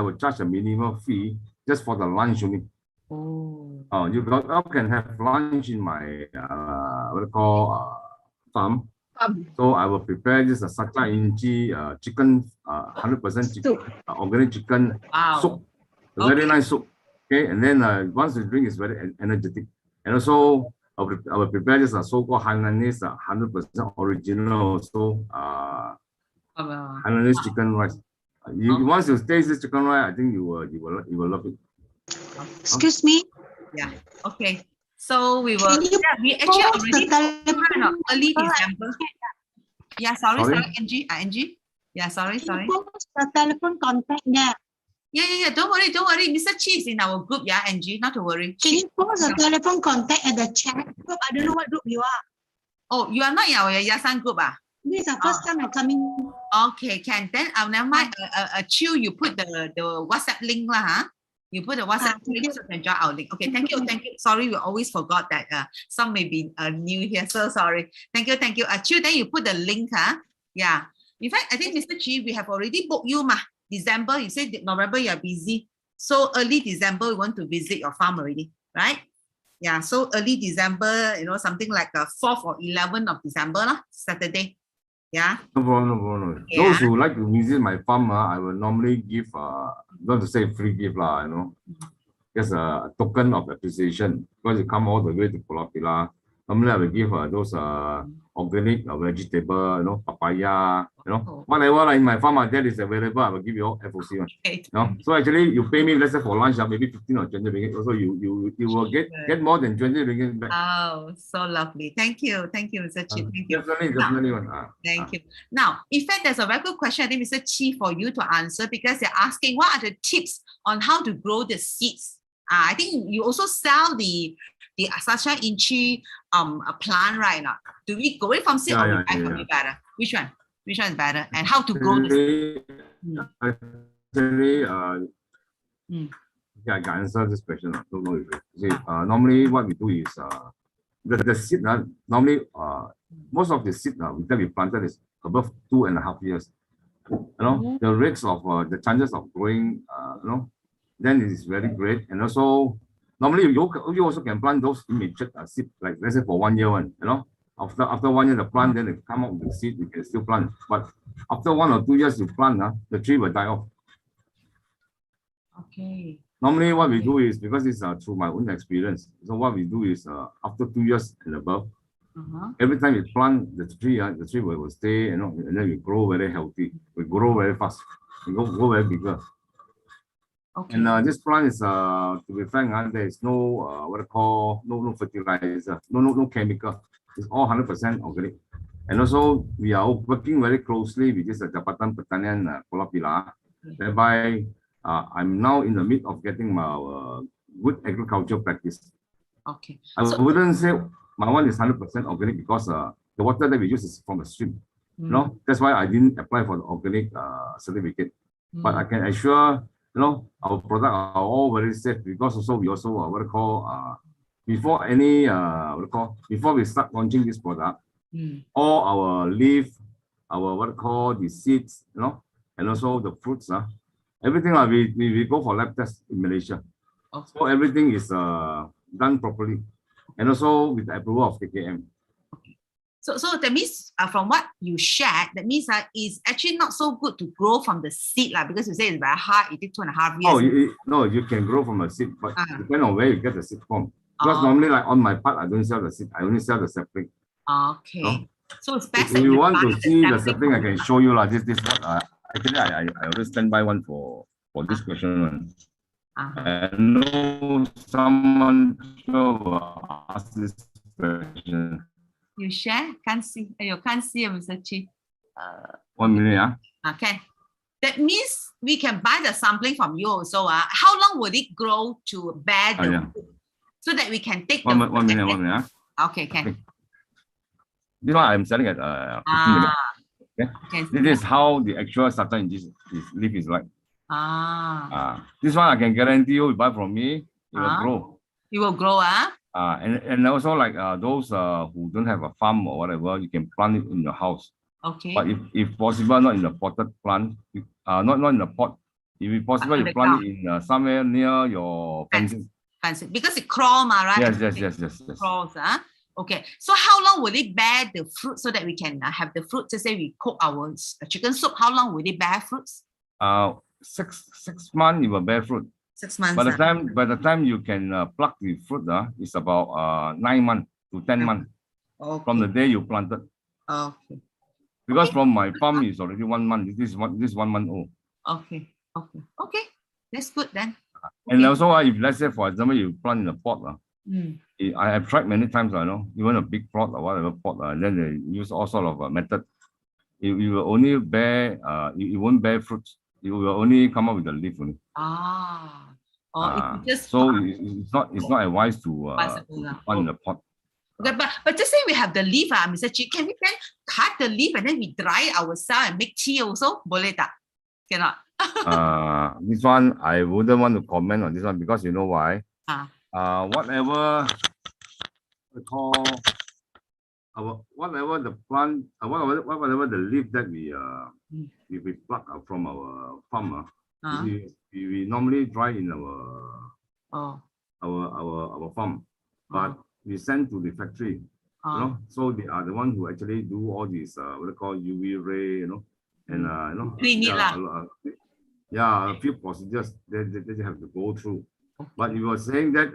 Speaker 2: would charge a minimum fee just for the lunch only. You can have lunch in my farm. So I will prepare this sacha inchi chicken, 100% chicken, organic chicken soup, a very nice soup. Okay, and then once the drink is very energetic, and also I will prepare this so-called Hainanese 100% original, so Hainanese chicken rice. Once you taste this chicken rice, I think you will love it.
Speaker 6: Excuse me.
Speaker 1: Yeah. Okay. So we will. We actually already early December. Yeah. Sorry, Angie. Yeah. Sorry.
Speaker 6: Post the telephone contact there.
Speaker 1: Yeah. Don't worry. Mr. Chi is in our group. Yeah, Angie. Not to worry.
Speaker 6: Can you post the telephone contact at the chat group? I don't know what group you are.
Speaker 1: Oh, you are not in our Yayasan group,
Speaker 6: This is the first time I'm coming.
Speaker 1: Okay, can then never mind. Chill, you put the WhatsApp link lah, You put the WhatsApp link so you can join our link. Okay, thank you. Sorry, we always forgot that some may be new here. So sorry. Thank you. Chill, then you put the link, Yeah. In fact, I think Mr. Chi, we have already booked you, December. You said November you are busy. So early December, we want to visit your farm already, right? Yeah. So early December, something like 4th or 11th of December, Saturday. Yeah.
Speaker 2: No problem. Yeah. Those who like to visit my farm, I will normally give, not to say free gift, just a token of appreciation because you come all the way to Pulau Pilah. Normally I will give those organic vegetable, papaya, whatever in my farm that is available, I will give you all FOC.
Speaker 1: Okay.
Speaker 2: So actually you pay me, let's say for lunch, maybe 15 or 20 ringgit. Also you will get more than 20 ringgit back.
Speaker 1: Oh, so lovely. Thank you, Mr. Chi. Thank you.
Speaker 2: Definitely.
Speaker 1: Thank you. Now, in fact, there's a very good question, I think, Mr. Chi, for you to answer because they're asking what are the tips on how to grow the seeds. I think you also sell the Sacha Inchi plant right now. Do we go away from seed or we buy from you better? Which one? Which one is better? And how to grow the seed?
Speaker 2: Actually, I can answer this question. Don't know if you see, normally what we do is the seed. Normally, most of the seed that we planted is above 2.5 years. The rates of the chances of growing, then it is very great. And also, normally you also can plant those immature seed, like let's say for 1 year one. After 1 year the plant, then they come out with the seed, you can still plant. But after 1 or 2 years you plant, the tree will die off.
Speaker 1: Okay.
Speaker 2: Normally what we do is, because it's through my own experience, so what we do is after 2 years and above, every time you plant the tree will stay, and then we grow very healthy. We grow very fast. We go very bigger. Okay. And this plant is, to be frank, there is no no fertilizer, no chemical. It's all 100% organic. And also we are working very closely with this Jabatan Pertanian Pulau Pilah, whereby I'm now in the midst of getting my good agriculture practice.
Speaker 1: Okay.
Speaker 2: I wouldn't say my one is 100% organic because the water that we use is from a stream. That's why I didn't apply for the organic certificate. But I can assure our products are all very safe because also we also before any before we start launching this product, all our leaf, our the seeds, and also the fruits, everything we go for lab test in Malaysia. So everything is done properly, and also with the approval of KKM.
Speaker 1: So that means from what you shared, that means it's actually not so good to grow from the seed because you say it's very hard. It takes 2.5 years.
Speaker 2: No, you can grow from a seed, but depending on where you get the seed from. Because normally, like on my part, I don't sell the seed. I only sell the sapling.
Speaker 1: Okay.
Speaker 2: No?
Speaker 1: So it's best.
Speaker 2: If you want to see the sapling, I can show you like this. What actually I always stand by one for this question. I know someone will ask this question.
Speaker 1: You share? Can't see. You can't see, Mr. Chi.
Speaker 2: 1 minute,
Speaker 1: Okay. That means we can buy the sampling from you also. How long would it grow to bear the fruit? So that we can take
Speaker 2: 1 minute.
Speaker 1: Okay, okay.
Speaker 2: This one I'm selling at 15 minutes. Okay. This is how the actual structure in this leaf is like. This one I can guarantee you buy from me, it will grow.
Speaker 1: It will grow,
Speaker 2: and also like those who don't have a farm or whatever, you can plant it in your house.
Speaker 1: Okay.
Speaker 2: But if possible, not in the potted plant, not in the pot. If it's possible, you plant it in somewhere near your fencing.
Speaker 1: Because it crawls, right?
Speaker 2: Yes.
Speaker 1: Crawls, Okay. So how long will it bear the fruit so that we can have the fruit? Just say we cook our chicken soup. How long will it bear fruits?
Speaker 2: 6 months it will bear fruit.
Speaker 1: 6 months.
Speaker 2: By the time you can pluck the fruit, it's about 9 months to 10 months from the day you planted.
Speaker 1: Okay.
Speaker 2: Because from my farm is already 1 month. This is 1 month old.
Speaker 1: Okay. That's good then.
Speaker 2: And also, if let's say for example you plant in a pot, I have tried many times. I know even a big plot or whatever pot, and then they use all sort of method. It will only bear. It won't bear fruits. It will only come up with the leaf only. So it's not advised to plant in the pot.
Speaker 1: Okay, but just say we have the leaf, Mr. Chi, can we then cut the leaf and then we dry ourselves and make tea also? Boleh tak? Cannot.
Speaker 2: This one I wouldn't want to comment on this one because you know why? Whatever we call whatever the plant, whatever the leaf that we pluck from our farm, we normally dry in our farm, but we send to the factory. So they are the ones who actually do all these what they call UV ray, and
Speaker 1: clean it
Speaker 2: a few procedures they have to go through. But you were saying that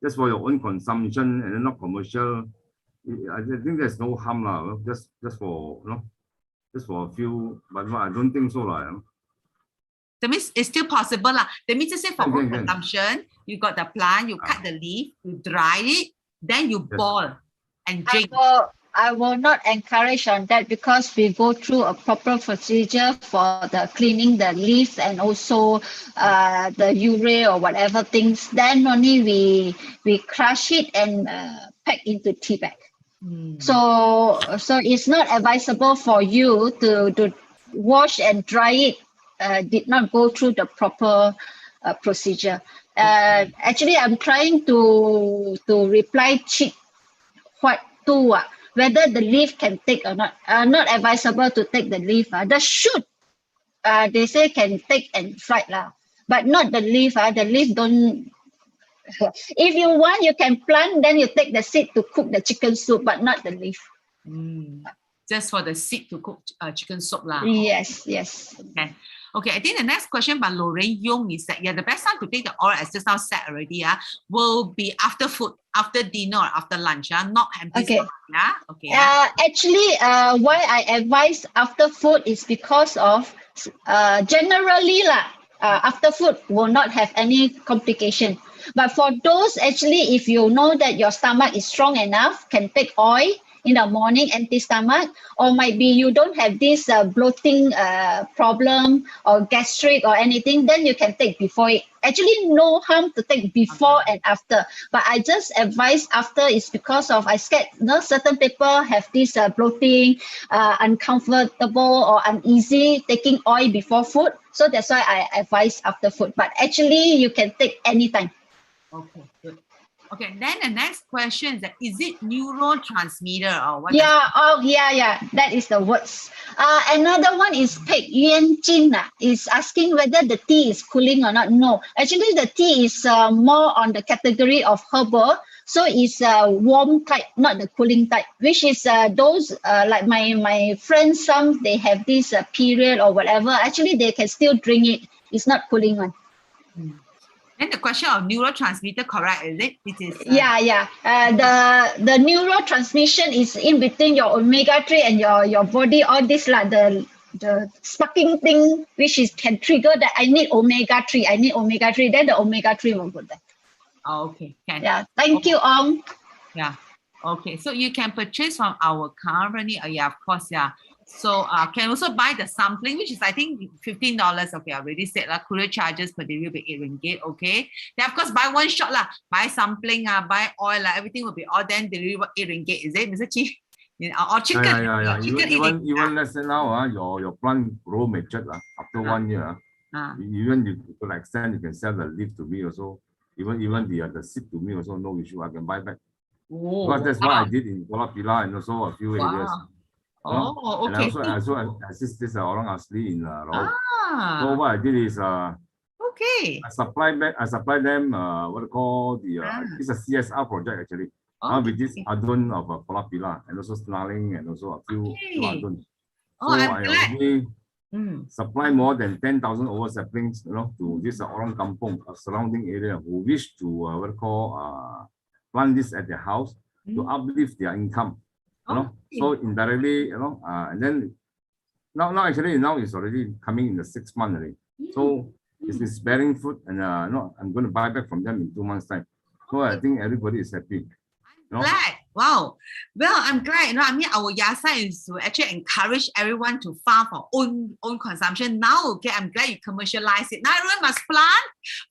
Speaker 2: just for your own consumption and not commercial, I think there's no harm just for just for a few, but I don't think so
Speaker 1: That means it's still possible That means just say for own consumption, you got the plant, you cut the leaf, you dry it, then you boil and drink.
Speaker 4: I will not encourage on that because we go through a proper procedure for the cleaning the leaves and also the urea or whatever things. Then only we crush it and pack into tea bag. So it's not advisable for you to wash and dry it. Did not go through the proper procedure. Actually, I'm trying to reply Chick what to whether the leaf can take or not. Not advisable to take the leaf. The shoot, they say can take and fry but not the leaf. The leaf don't. If you want, you can plant. Then you take the seed to cook the chicken soup, but not the leaf.
Speaker 1: Just for the seed to cook chicken soup
Speaker 4: Yes.
Speaker 1: Okay, I think the next question by Lorraine Young is that the best time to take the oil, as just now said already, will be after food, after dinner or after lunch, not empty stomach.
Speaker 4: Actually, why I advise after food is because of generally after food will not have any complication. But for those actually, if you know that your stomach is strong enough, can take oil in the morning, empty stomach, or might be you don't have this bloating problem or gastric or anything, then you can take before it. Actually, no harm to take before and after. But I just advise after is because of I scared certain people have this bloating, uncomfortable or uneasy taking oil before food. So that's why I advise after food. But actually, you can take anytime.
Speaker 1: Okay, good. Okay, then the next question is that is it neurotransmitter or what?
Speaker 4: Yeah, yeah. That is the words. Another one is Pei Yuan Jin is asking whether the tea is cooling or not. No, actually the tea is more on the category of herbal. So it's warm type, not the cooling type, which is those like my friends, some they have this period or whatever. Actually, they can still drink it. It's not cooling one.
Speaker 1: And the question of neurotransmitter, correct? Is it? It is.
Speaker 4: Yeah. The neurotransmission is in between your omega-3 and your body. All this like the sparking thing, which is can trigger that I need omega-3. I need omega-3. Then the omega-3 will go there.
Speaker 1: Oh, okay. Can.
Speaker 4: Yeah. Thank you,
Speaker 1: Yeah. Okay. So you can purchase from our company. Yeah, of course. Yeah. So can also buy the sampling, which is I think $15. Okay, I already said courier charges per delivery will be ringgit. Okay. Then of course buy one shot buy sampling buy oil everything will be all then delivery ringgit. Is it, Mr. Chief? Or chicken?
Speaker 2: Yeah.
Speaker 1: Chicken
Speaker 2: even let's say now your plant grow matured after 1 year. Even you to an extent you can sell the leaf to me also. Even the seed to me also no issue. I can buy back. Because that's what I did in Kuala Pilah and also a few areas.
Speaker 1: Oh, okay.
Speaker 2: And I also assist this orang asli in Raub. So what I did is
Speaker 1: okay.
Speaker 2: I supply them what they call the it's a CSR project actually. With this adun of Kuala Pilah and also snarling and also a few adun. So I already supply more than 10,000 over saplings, to this orang kampung surrounding area who wish to what they call plant this at their house to uplift their income. So indirectly, and then now it's already coming in the 6th month already. So it's bearing fruit, and I'm going to buy back from them in 2 months' time. So I think everybody is happy.
Speaker 1: Glad. Wow. Well, I'm glad. I mean, our yasa is to actually encourage everyone to farm for own consumption. Now, okay, I'm glad you commercialize it. Now everyone must plant,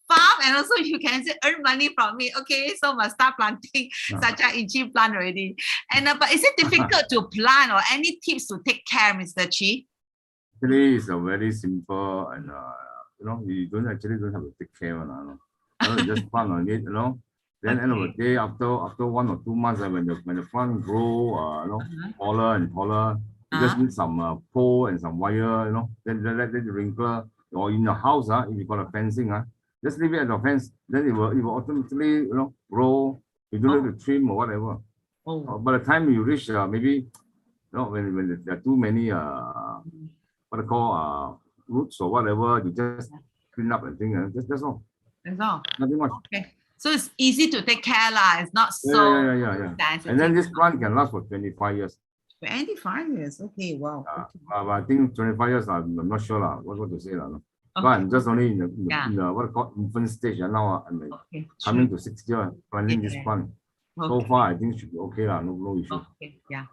Speaker 1: farm, and also you can earn money from it. Okay, so must start planting such a cheap plant already. And but is it difficult to plant or any tips to take care, Mr. Chi?
Speaker 2: Actually, it's a very simple and you don't have to take care of it. Just plant on it, Then end of the day, after 1 or 2 months, when the plant grow, taller and taller, you just need some pole and some wire, then let it wrinkle. Or in your house, if you got a fencing, just leave it at the fence. Then it will automatically, grow. You don't have to trim or whatever. By the time you reach maybe, when there are too many what they call roots or whatever, you just clean up and things. That's all.
Speaker 1: That's all.
Speaker 2: Nothing much.
Speaker 1: Okay. So it's easy to take care It's not so
Speaker 2: sensitive. And then this plant can last for 25 years.
Speaker 1: 25 years. Okay, wow.
Speaker 2: But I think 25 years, I'm not sure what to say. But I'm just only in the what called infant stage. Now I'm coming to 6 years planting this plant. So far, I think it should be okay. No issue.
Speaker 1: Okay, yeah.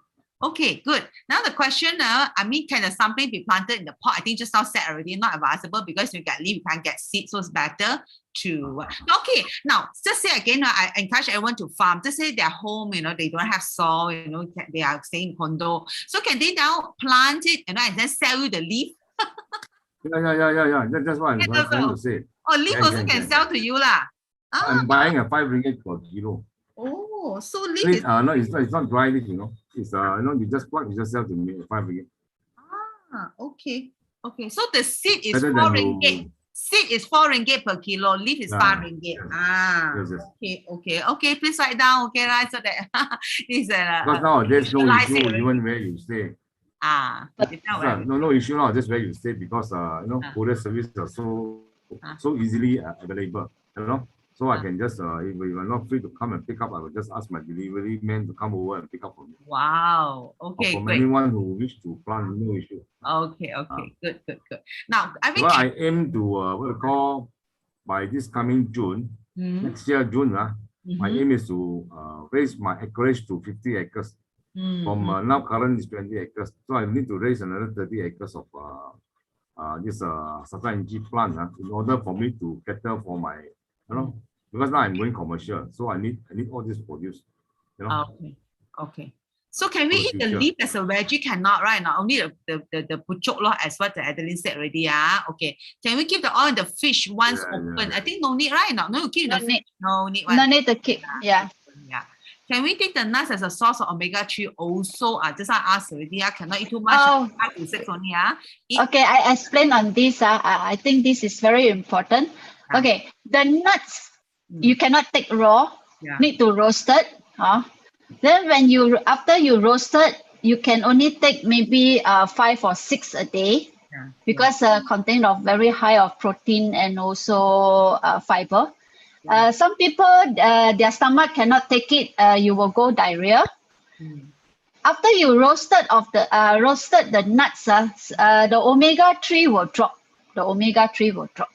Speaker 1: Okay, good. Now the question, I mean, can the sampling be planted in the pot? I think just now said already, not advisable because you get leaf, you can't get seed, so it's better to. Okay, now just say again, I encourage everyone to farm. Just say their home, they don't have soil, they are staying in condo. So can they now plant it, and then sell you the leaf?
Speaker 2: Yeah. That's what I'm trying to say.
Speaker 1: Oh, leaf also can sell to you lah.
Speaker 2: I'm buying a 5 ringgit per kilo.
Speaker 1: Oh, so leaf is
Speaker 2: no, it's not dry leaf, It's you just pluck, you just sell to me 5 ringgit.
Speaker 1: Okay. So the seed is 4 ringgit. Seed is 4 ringgit per kilo. Leaf is 5 ringgit.
Speaker 2: Yes.
Speaker 1: Okay. Please write down. Okay, right? So that is
Speaker 2: because now there's no issue even where you stay. No issue now. Just where you stay because courier services are so easily available. So I can just, if you are not free to come and pick up, I will just ask my delivery man to come over and pick up for me.
Speaker 1: Wow. Okay,
Speaker 2: or for anyone who wish to plant, no issue.
Speaker 1: Okay. Good. Now, I mean,
Speaker 2: I aim to, what we call, by this coming June, next year, June, my aim is to raise my acreage to 50 acres. From now current is 20 acres. So I need to raise another 30 acres of this Sata plant in order for me to cater for my, because now I'm going commercial, so I need all this produce.
Speaker 1: Okay. So can we
Speaker 2: for the
Speaker 1: eat the
Speaker 2: future.
Speaker 1: leaf as a veggie? Cannot, right? Not only the puchok lor, as what Adeline said already. Okay. Can we keep the oil in the fish once open? I think no need, right? No keep
Speaker 4: No
Speaker 1: the
Speaker 4: need.
Speaker 1: fish. No need.
Speaker 4: No need to keep. Yeah.
Speaker 1: Yeah. Can we take the nuts as a source of omega-3 also? Just I asked already. Cannot eat too much.
Speaker 4: Oh.
Speaker 1: 5 to 6 only.
Speaker 4: Okay, I explain on this. I think this is very important.
Speaker 1: Yeah.
Speaker 4: Okay, the nuts you cannot take raw.
Speaker 1: Yeah.
Speaker 4: Need to roast it. Then when after you roast it, you can only take maybe 5 or 6 a day because contain of very high of protein and also fiber. Some people their stomach cannot take it. You will go diarrhea. After you roasted the nuts, the omega-3 will drop. The omega-3 will drop.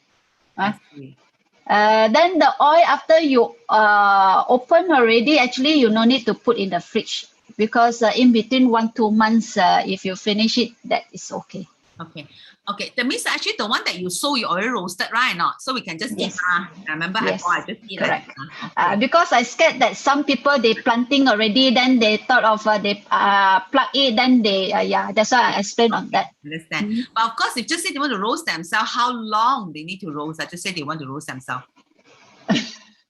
Speaker 4: Then the oil, after you open already, actually you no need to put in the fridge because in between 1-2 months, if you finish it, that is okay.
Speaker 1: Okay. That means actually the one that you sold, you already roasted, right? Not so we can just eat. Remember,
Speaker 4: Yes.
Speaker 1: I just eat.
Speaker 4: Correct. Because I scared that some people they planting already, then they thought of they plug it, then they that's why I explained on that.
Speaker 1: Understand. But of course, if just say they want to roast themselves, how long they need to roast? I just say they want to roast themselves.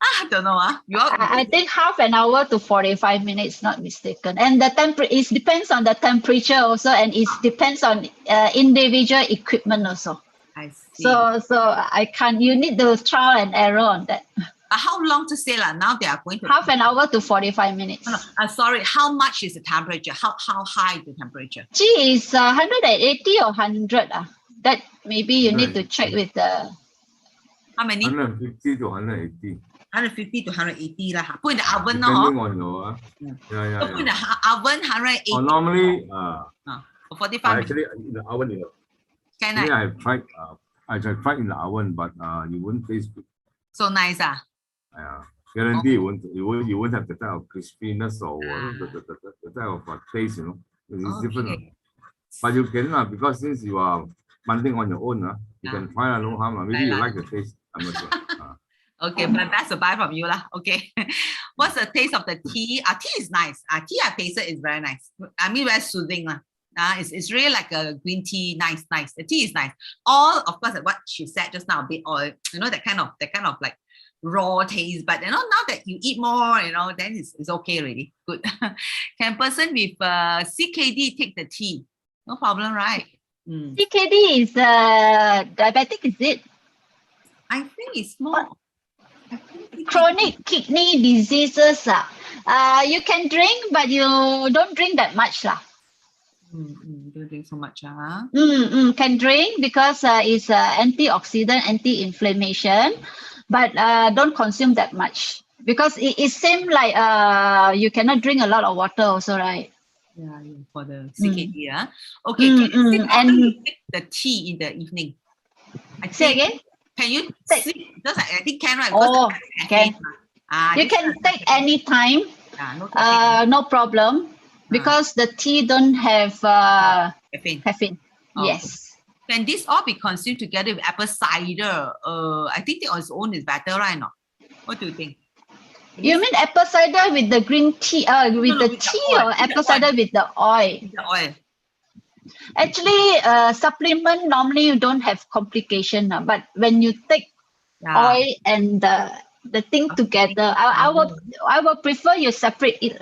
Speaker 1: I don't know.
Speaker 4: I think half an hour to 45 minutes, not mistaken. And the it depends on the temperature also, and it depends on individual equipment also.
Speaker 1: I see.
Speaker 4: So I can't. You need the trial and error on that.
Speaker 1: How long to say lah? Now they are going to
Speaker 4: half an hour to 45 minutes.
Speaker 1: Sorry. How much is the temperature? How high the temperature?
Speaker 4: Gee, is 180 or 100. That maybe you need to check with the.
Speaker 1: How many?
Speaker 2: 150 to 180.
Speaker 1: 150 to 180 lah. Put in the oven,
Speaker 2: Depending on your.
Speaker 1: So put in the oven 180.
Speaker 2: Normally,
Speaker 1: for 45
Speaker 2: actually in the oven,
Speaker 1: Can I?
Speaker 2: I've tried. I tried in the oven, but you won't taste good.
Speaker 1: So nice,
Speaker 2: Guarantee you won't have the type of crispiness or the type of taste. It's different. But you can because since you are planting on your own, you can try no harm. Maybe you like the taste. I'm not sure.
Speaker 1: Okay, but that's a buy from you lah. Okay. What's the taste of the tea? Tea is nice. Tea I tasted is very nice. I mean, very soothing lah. It's really like a green tea. Nice. The tea is nice. All of course, what she said just now, a bit oil. That kind of like raw taste. But now that you eat more, then it's okay already. Good. Can a person with CKD take the tea? No problem, right?
Speaker 4: CKD is diabetic, is it?
Speaker 1: I think it's more.
Speaker 4: Chronic kidney diseases. You can drink, but you don't drink that much.
Speaker 1: Don't drink so much.
Speaker 4: Can drink because it's antioxidant, anti-inflammation, but don't consume that much because it seems like you cannot drink a lot of water also, right?
Speaker 1: Yeah, for the CKD. Okay, can you take the tea in the evening?
Speaker 4: Say again?
Speaker 1: Can you sip? Because I think can, right?
Speaker 4: Can. You can take any time. No problem. Because the tea don't have caffeine. Yes.
Speaker 1: Can this all be consumed together with apple cider? I think on its own is better, right? No? What do you think?
Speaker 4: You mean apple cider with the green tea, with the tea, or apple cider with the oil?
Speaker 1: With the oil.
Speaker 4: Actually, supplement normally you don't have complication, but when you take oil and the thing together, I will prefer you separate it.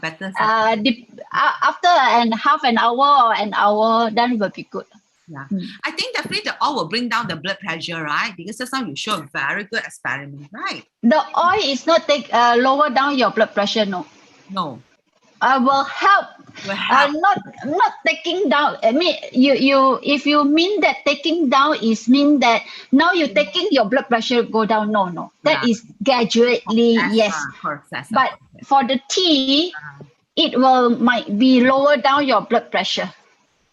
Speaker 1: Better.
Speaker 4: After half an hour or an hour, then will be good.
Speaker 1: Yeah, I think definitely the oil will bring down the blood pressure, right? Because just now you show a very good experiment, right?
Speaker 4: The oil is not lower down your blood pressure, no.
Speaker 1: No.
Speaker 4: Will help. Not taking down. I mean, you if you mean that taking down is mean that now you're taking your blood pressure go down. No. That is gradually, yes. But for the tea, it might be lower down your blood pressure.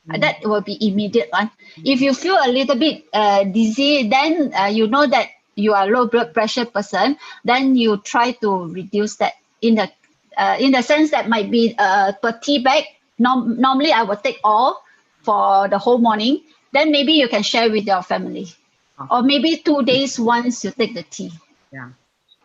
Speaker 4: That will be immediate one. If you feel a little bit dizzy, then you know that you are low blood pressure person. Then you try to reduce that in the sense that might be per tea bag. Normally, I will take all for the whole morning. Then maybe you can share with your family. Or maybe 2 days once you take the tea.
Speaker 1: Yeah.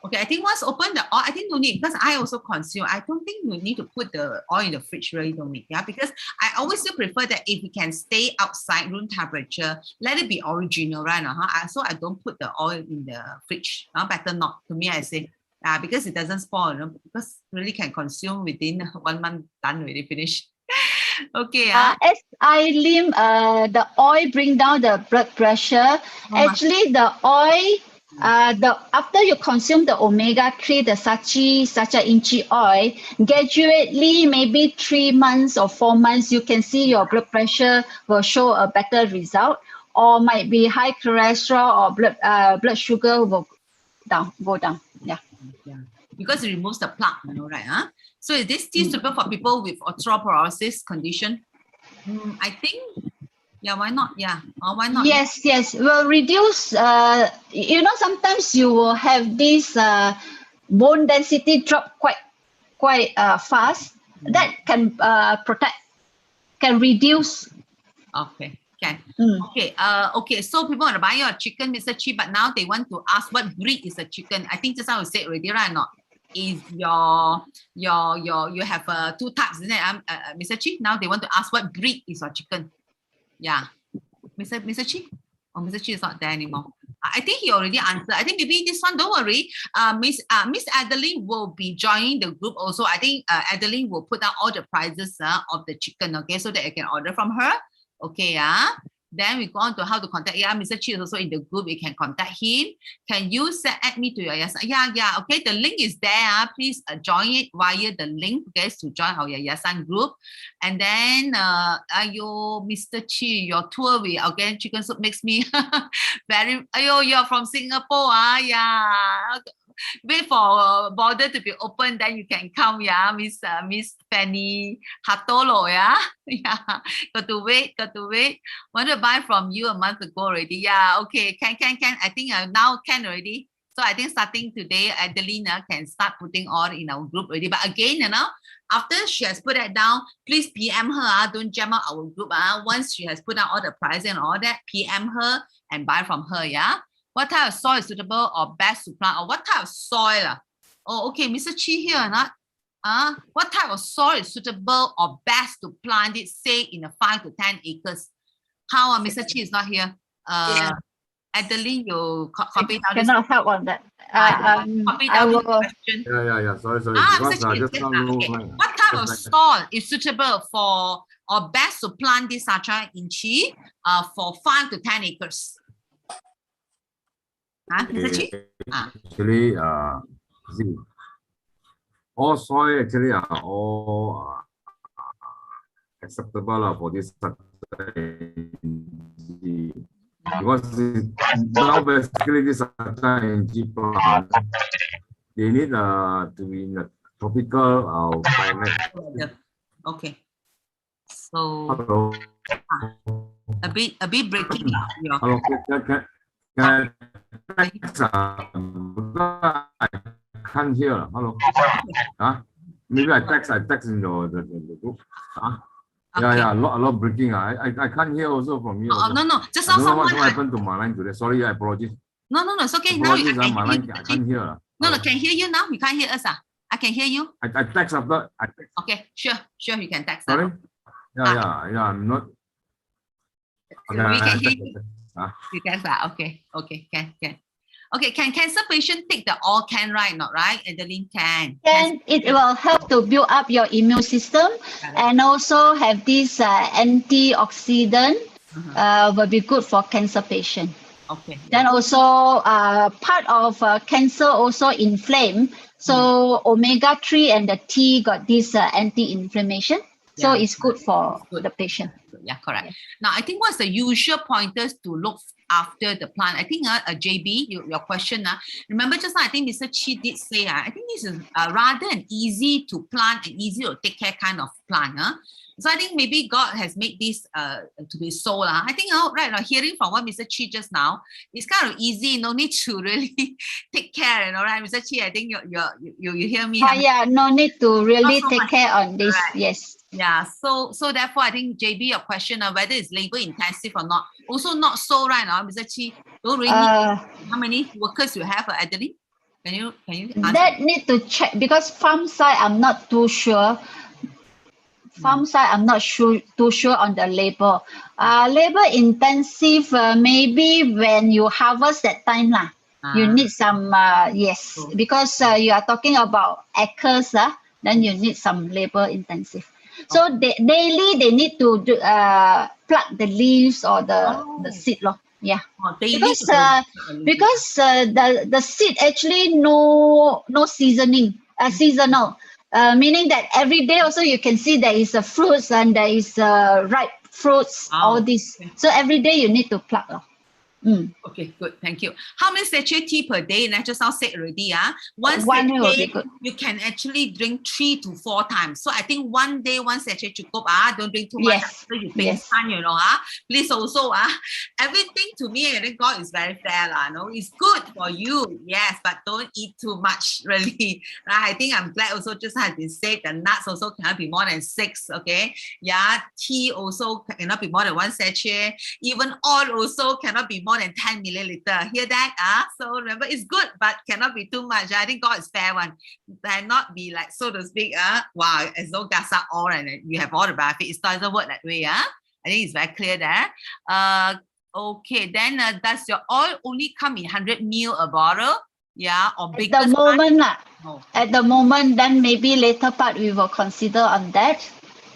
Speaker 1: Okay, I think once open the oil, I think no need because I also consume. I don't think you need to put the oil in the fridge, really don't need. Yeah, because I always still prefer that if it can stay outside room temperature, let it be original, right? So I don't put the oil in the fridge. Better not. To me, I say, because it doesn't spoil. Because really can consume within 1 month, done already, finished. Okay.
Speaker 4: As the oil bring down the blood pressure. Actually, the oil, after you consume the omega-3, the sacha inchi oil, gradually, maybe 3 months or 4 months, you can see your blood pressure will show a better result, or might be high cholesterol or blood sugar will go down. Yeah.
Speaker 1: Because it removes the plaque, right? So is this tea suitable for people with osteoporosis condition? I think, why not? Why not?
Speaker 4: Yes, will reduce, sometimes you will have this bone density drop quite fast. That can can reduce.
Speaker 1: Okay, can. Okay, so people want to buy your chicken, Mr. Chi, but now they want to ask what breed is the chicken. I think just now we said already, right? Not is you have 2 types, isn't it, Mr. Chi? Now they want to ask what breed is your chicken. Yeah, Mr. Chi? Oh, Mr. Chi is not there anymore. I think he already answered. I think maybe this one, don't worry. Miss Adeline will be joining the group also. I think Adeline will put down all the prices of the chicken, okay, so that I can order from her. Okay, then we go on to how to contact. Mr. Chi is also in the group. You can contact him. Can you add me to your Yayasan? Yeah. Okay, the link is there. Please join it via the link, okay, to join our Yayasan group. And then, Mr. Chi, your tour with organic chicken soup makes me very. You're from Singapore, yeah. Wait for border to be open, then you can come, Miss Fanny Hatolo, got to wait. Want to buy from you a month ago already, okay, can. I think now can already. So I think starting today, Adelina can start putting all in our group already. But again, after she has put that down, please PM her. Don't jam out our group. Once she has put down all the price and all that, PM her and buy from her. What type of soil is suitable or best to plant? Or what type of soil? Oh, okay, Mr. Chi here or not? What type of soil is suitable or best to plant it, say, in a 5 to 10 acres? How Mr. Chi is not here? Adeline, you copy down.
Speaker 4: Cannot help on that.
Speaker 1: Copy down this question.
Speaker 2: Yeah. Sorry.
Speaker 1: Mr. Chi is here. Okay. What type of soil is suitable for or best to plant this sacha inchi for 5 to 10 acres? Mr. Chi?
Speaker 2: Actually, see, all soil actually are all acceptable for this because now basically this plant they need to be in a tropical climate.
Speaker 1: Okay. So
Speaker 2: hello.
Speaker 1: A bit breaking.
Speaker 2: Hello, can I can't hear. Hello. Maybe I text in the group. Yeah, a lot breaking. I can't hear also from you.
Speaker 1: No. Just
Speaker 2: now
Speaker 1: someone.
Speaker 2: What happened to my line today? Sorry, I apologize.
Speaker 1: No, it's okay.
Speaker 2: Apologies,
Speaker 1: Now
Speaker 2: my line, I can't hear.
Speaker 1: No, can hear you now. You can't hear us. I can hear you.
Speaker 2: I text after.
Speaker 1: Okay, sure. You can text.
Speaker 2: Sorry. Yeah. I'm not.
Speaker 1: We can hear you. You can. Okay. Can. Okay, can cancer patient take the all can, right? Not right? Adeline can.
Speaker 4: It will help to build up your immune system and also have this antioxidant will be good for cancer patient.
Speaker 1: Okay.
Speaker 4: Then also part of cancer also inflame. So omega-3 and the tea got this anti-inflammation. So it's good for the patient.
Speaker 1: Yeah, correct. Now, I think what's the usual pointers to look after the plant? I think JB, your question. Remember just now, I think Mr. Chi did say, I think this is rather an easy to plant and easy to take care kind of plant. So I think maybe God has made this to be so. I think, hearing from what Mr. Chi just now, it's kind of easy. No need to really take care, right, Mr. Chi? I think you hear me.
Speaker 4: No need to really take care on this.
Speaker 1: Right.
Speaker 4: Yes.
Speaker 1: Yeah, so therefore, I think JB, your question whether it's labor intensive or not, also not so right now, Mr. Chi. Don't really how many workers you have, Adeline? Can you answer?
Speaker 4: That need to check because farm side I'm not too sure. Farm side I'm not too sure on the labor. Labor intensive maybe when you harvest that time lah. You need some yes, because you are talking about acres then you need some labor intensive. So daily they need to do, pluck the leaves or the seed lor. Yeah. Because the seed actually no seasoning seasonal, meaning that every day also you can see there is a fruits and there is ripe fruits, all this. So every day you need to pluck.
Speaker 1: Okay, good. Thank you. How many sachet tea per day? And I just now said already.
Speaker 4: One will be good.
Speaker 1: You can actually drink 3 to 4 times. So I think one day, one sachet cukup. Don't drink too much.
Speaker 4: Yes.
Speaker 1: So you pingsan, you know. Please also, everything to me, I think God is very fair. No? It's good for you, yes, but don't eat too much, really. I think I'm glad also just has been said. The nuts also cannot be more than 6, okay? Yeah, tea also cannot be more than 1 sachet. Even oil also cannot be more than 10 milliliter. Hear that? So remember, it's good, but cannot be too much. I think God is fair one. Cannot be like, so to speak, wow, as though gasa all and you have all the benefits. It doesn't work that way. I think it's very clear there. Okay, then does your oil only come in 100 ml a bottle? Yeah, or bigger?
Speaker 4: At the moment, at the moment, then maybe later part we will consider on that.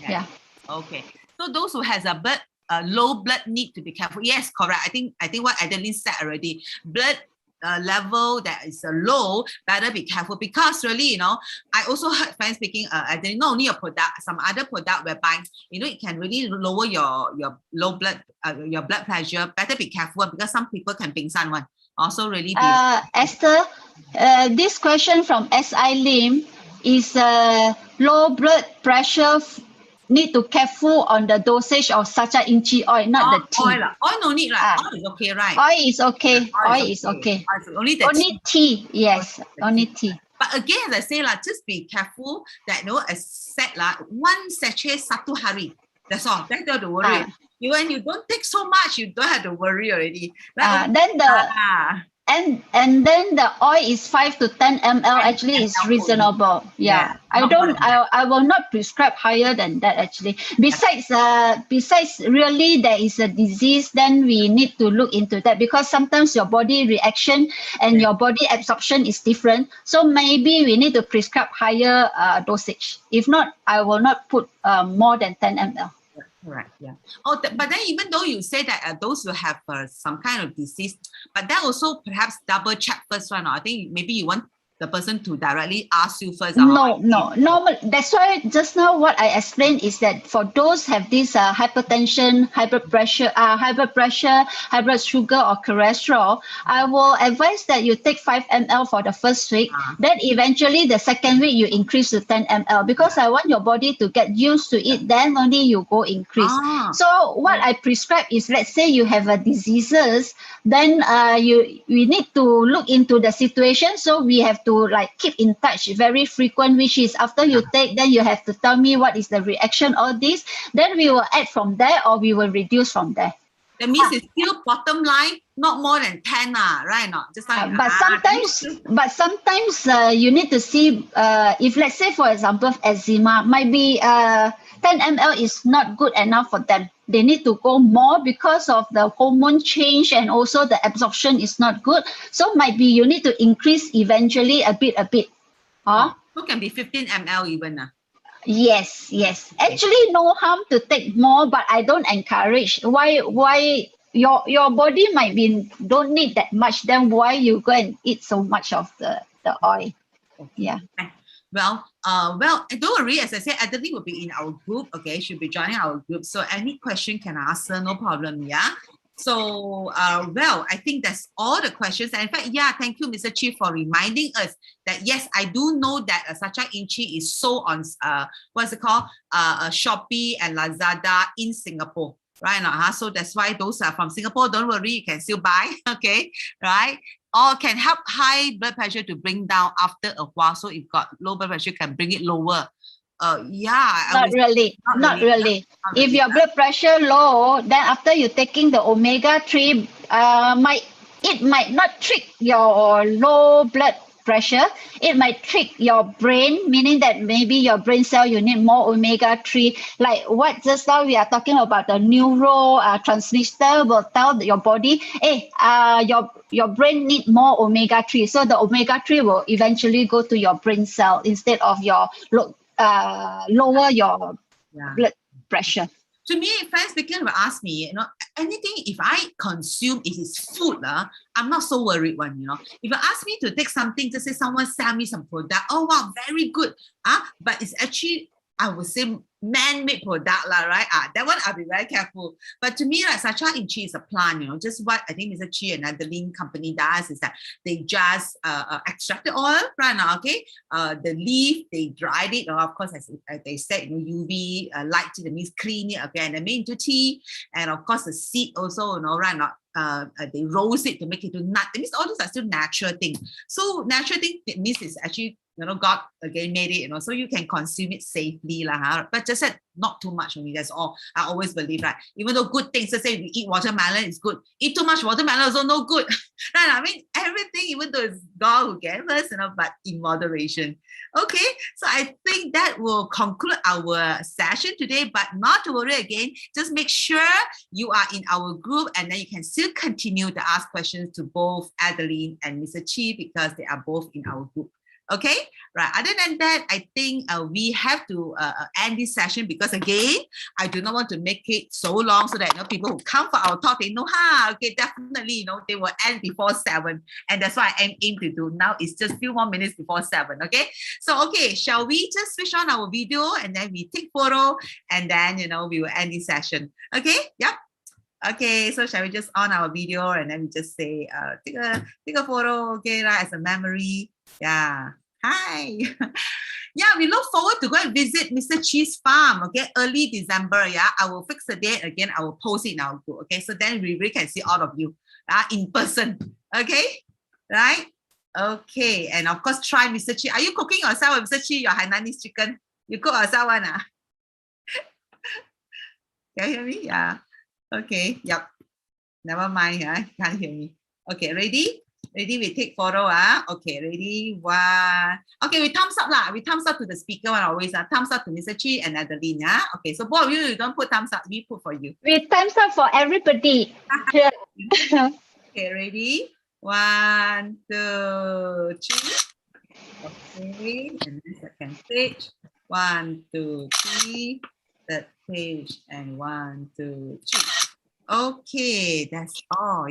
Speaker 4: Yeah.
Speaker 1: Okay. So those who has a low blood need to be careful. Yes, correct. I think what Adeline said already. Blood level that is low, better be careful because really, I also heard friends speaking. Adeline, not only your product, some other product whereby it can really lower your low blood, your blood pressure. Better be careful because some people can pingsan one. Also, really.
Speaker 4: Esther, this question from S.I. Lim is low blood pressure. Need to careful on the dosage of sacha inchi oil, not the tea.
Speaker 1: Oil no need, right? Oil is okay, right?
Speaker 4: Oil is okay. Oil is okay.
Speaker 1: Only
Speaker 4: tea. Yes, only tea.
Speaker 1: But again, as I say, just be careful that as said, 1 sachet satu hari. That's all. That's not to worry. When you don't take so much, you don't have to worry already.
Speaker 4: And then the oil is 5 to 10 ml actually is reasonable. Yeah. I will not prescribe higher than that actually. Besides really there is a disease, then we need to look into that because sometimes your body reaction and your body absorption is different. So maybe we need to prescribe higher dosage. If not, I will not put more than 10 ml.
Speaker 1: Correct. Yeah. But then even though you say that those who have some kind of disease, but that also perhaps double check first one. I think maybe you want the person to directly ask you first.
Speaker 4: No. That's why just now what I explained is that for those have this hypertension, high blood pressure, high blood sugar or cholesterol, I will advise that you take 5 ml for the first week. Then eventually the second week you increase to 10 ml because I want your body to get used to it. Then only you go increase. So what I prescribe is, let's say you have a diseases, then we need to look into the situation. So we have to keep in touch very frequent, which is after you take, then you have to tell me what is the reaction, all this. Then we will add from there or we will reduce from there.
Speaker 1: That means it's still bottom line, not more than 10, right? Not just like
Speaker 4: but sometimes you need to see if let's say for example eczema might be 10 ml is not good enough for them. They need to go more because of the hormone change and also the absorption is not good. So might be you need to increase eventually a bit.
Speaker 1: So can be 15 ml even.
Speaker 4: Yes. Actually, no harm to take more, but I don't encourage. Why your body might be don't need that much, then why you go and eat so much of the oil? Yeah.
Speaker 1: Well, don't worry. As I said, Adeline will be in our group. Okay, she'll be joining our group. So any question can ask her, no problem. Yeah. So, I think that's all the questions. And in fact, thank you, Mr. Chief, for reminding us that yes, I do know that sacha inchi is sold on what's it called? Shopee and Lazada in Singapore. Right now, so that's why those are from Singapore. Don't worry, you can still buy. Okay, right? Or can help high blood pressure to bring down after a while. So if got low blood pressure, can bring it lower.
Speaker 4: Not really. If your blood pressure low, then after you taking the omega-3, it might not trick your low blood pressure, it might trick your brain, meaning that maybe your brain cell, you need more omega-3. Like what just now we are talking about, the transmitter will tell your body, hey, your brain need more omega-3. So the omega-3 will eventually go to your brain cell instead of your lower your blood pressure.
Speaker 1: To me, friends begin to ask me, anything if I consume, it is food, I'm not so worried one, If you ask me to take something, just say someone sell me some product, oh wow, very good. But it's actually, I would say, man-made product, right? That one I'll be very careful. But to me, like Sacha in Chi is a plant, just what I think Mr. Chi and Adeline company does is that they just extract the oil, right now, okay? The leaf, they dried it, of course, as they said, UV light, that means clean it, okay, and they made into tea. And of course, the seed also, right now, they roast it to make it to nut. It means all these are still natural things. So natural thing, it means it's actually, God again made it, so you can consume it safely, but just said not too much only. That's all. I always believe, right? Even though good things, to say we eat watermelon is good. Eat too much watermelon also no good. Right? I mean, everything, even though it's God who gave us, but in moderation. Okay, so I think that will conclude our session today, but not to worry again. Just make sure you are in our group, and then you can still continue to ask questions to both Adeline and Mr. Chi because they are both in our group. Okay, right. Other than that, I think we have to end this session because again, I do not want to make it so long so that people who come for our talk, they know, okay, definitely, they will end before 7, and that's what I aim to do. Now it's just a few more minutes before 7. Okay, so okay, shall we just switch on our video and then we take photo and then we will end this session. Okay, yep. Okay, so shall we just on our video and then we just say take a photo, okay, right, as a memory. Yeah. Hi. Yeah, we look forward to go and visit Mr. Chi's farm, okay, early December. Yeah, I will fix the date again. I will post it in our group. Okay, so then we really can see all of you in person. Okay, right? Okay, and of course, try Mr. Chi. Are you cooking yourself, Mr. Chi, your Hainanese chicken? You cook yourself one, Can you hear me? Yeah. Okay, yep. Never mind, can't hear me. Okay, ready? Ready, we take photo, Okay, ready, 1. Okay, we thumbs up lah. We thumbs up to the speaker one always, thumbs up to Mr. Chi and Adeline, Okay, so both of you don't put thumbs up, we put for you.
Speaker 4: We thumbs up for everybody.
Speaker 1: Okay, ready, 1, 2, 3. Okay, and then second page, 1, 2, 3. Third page, and 1, 2, 3. Okay, that's all.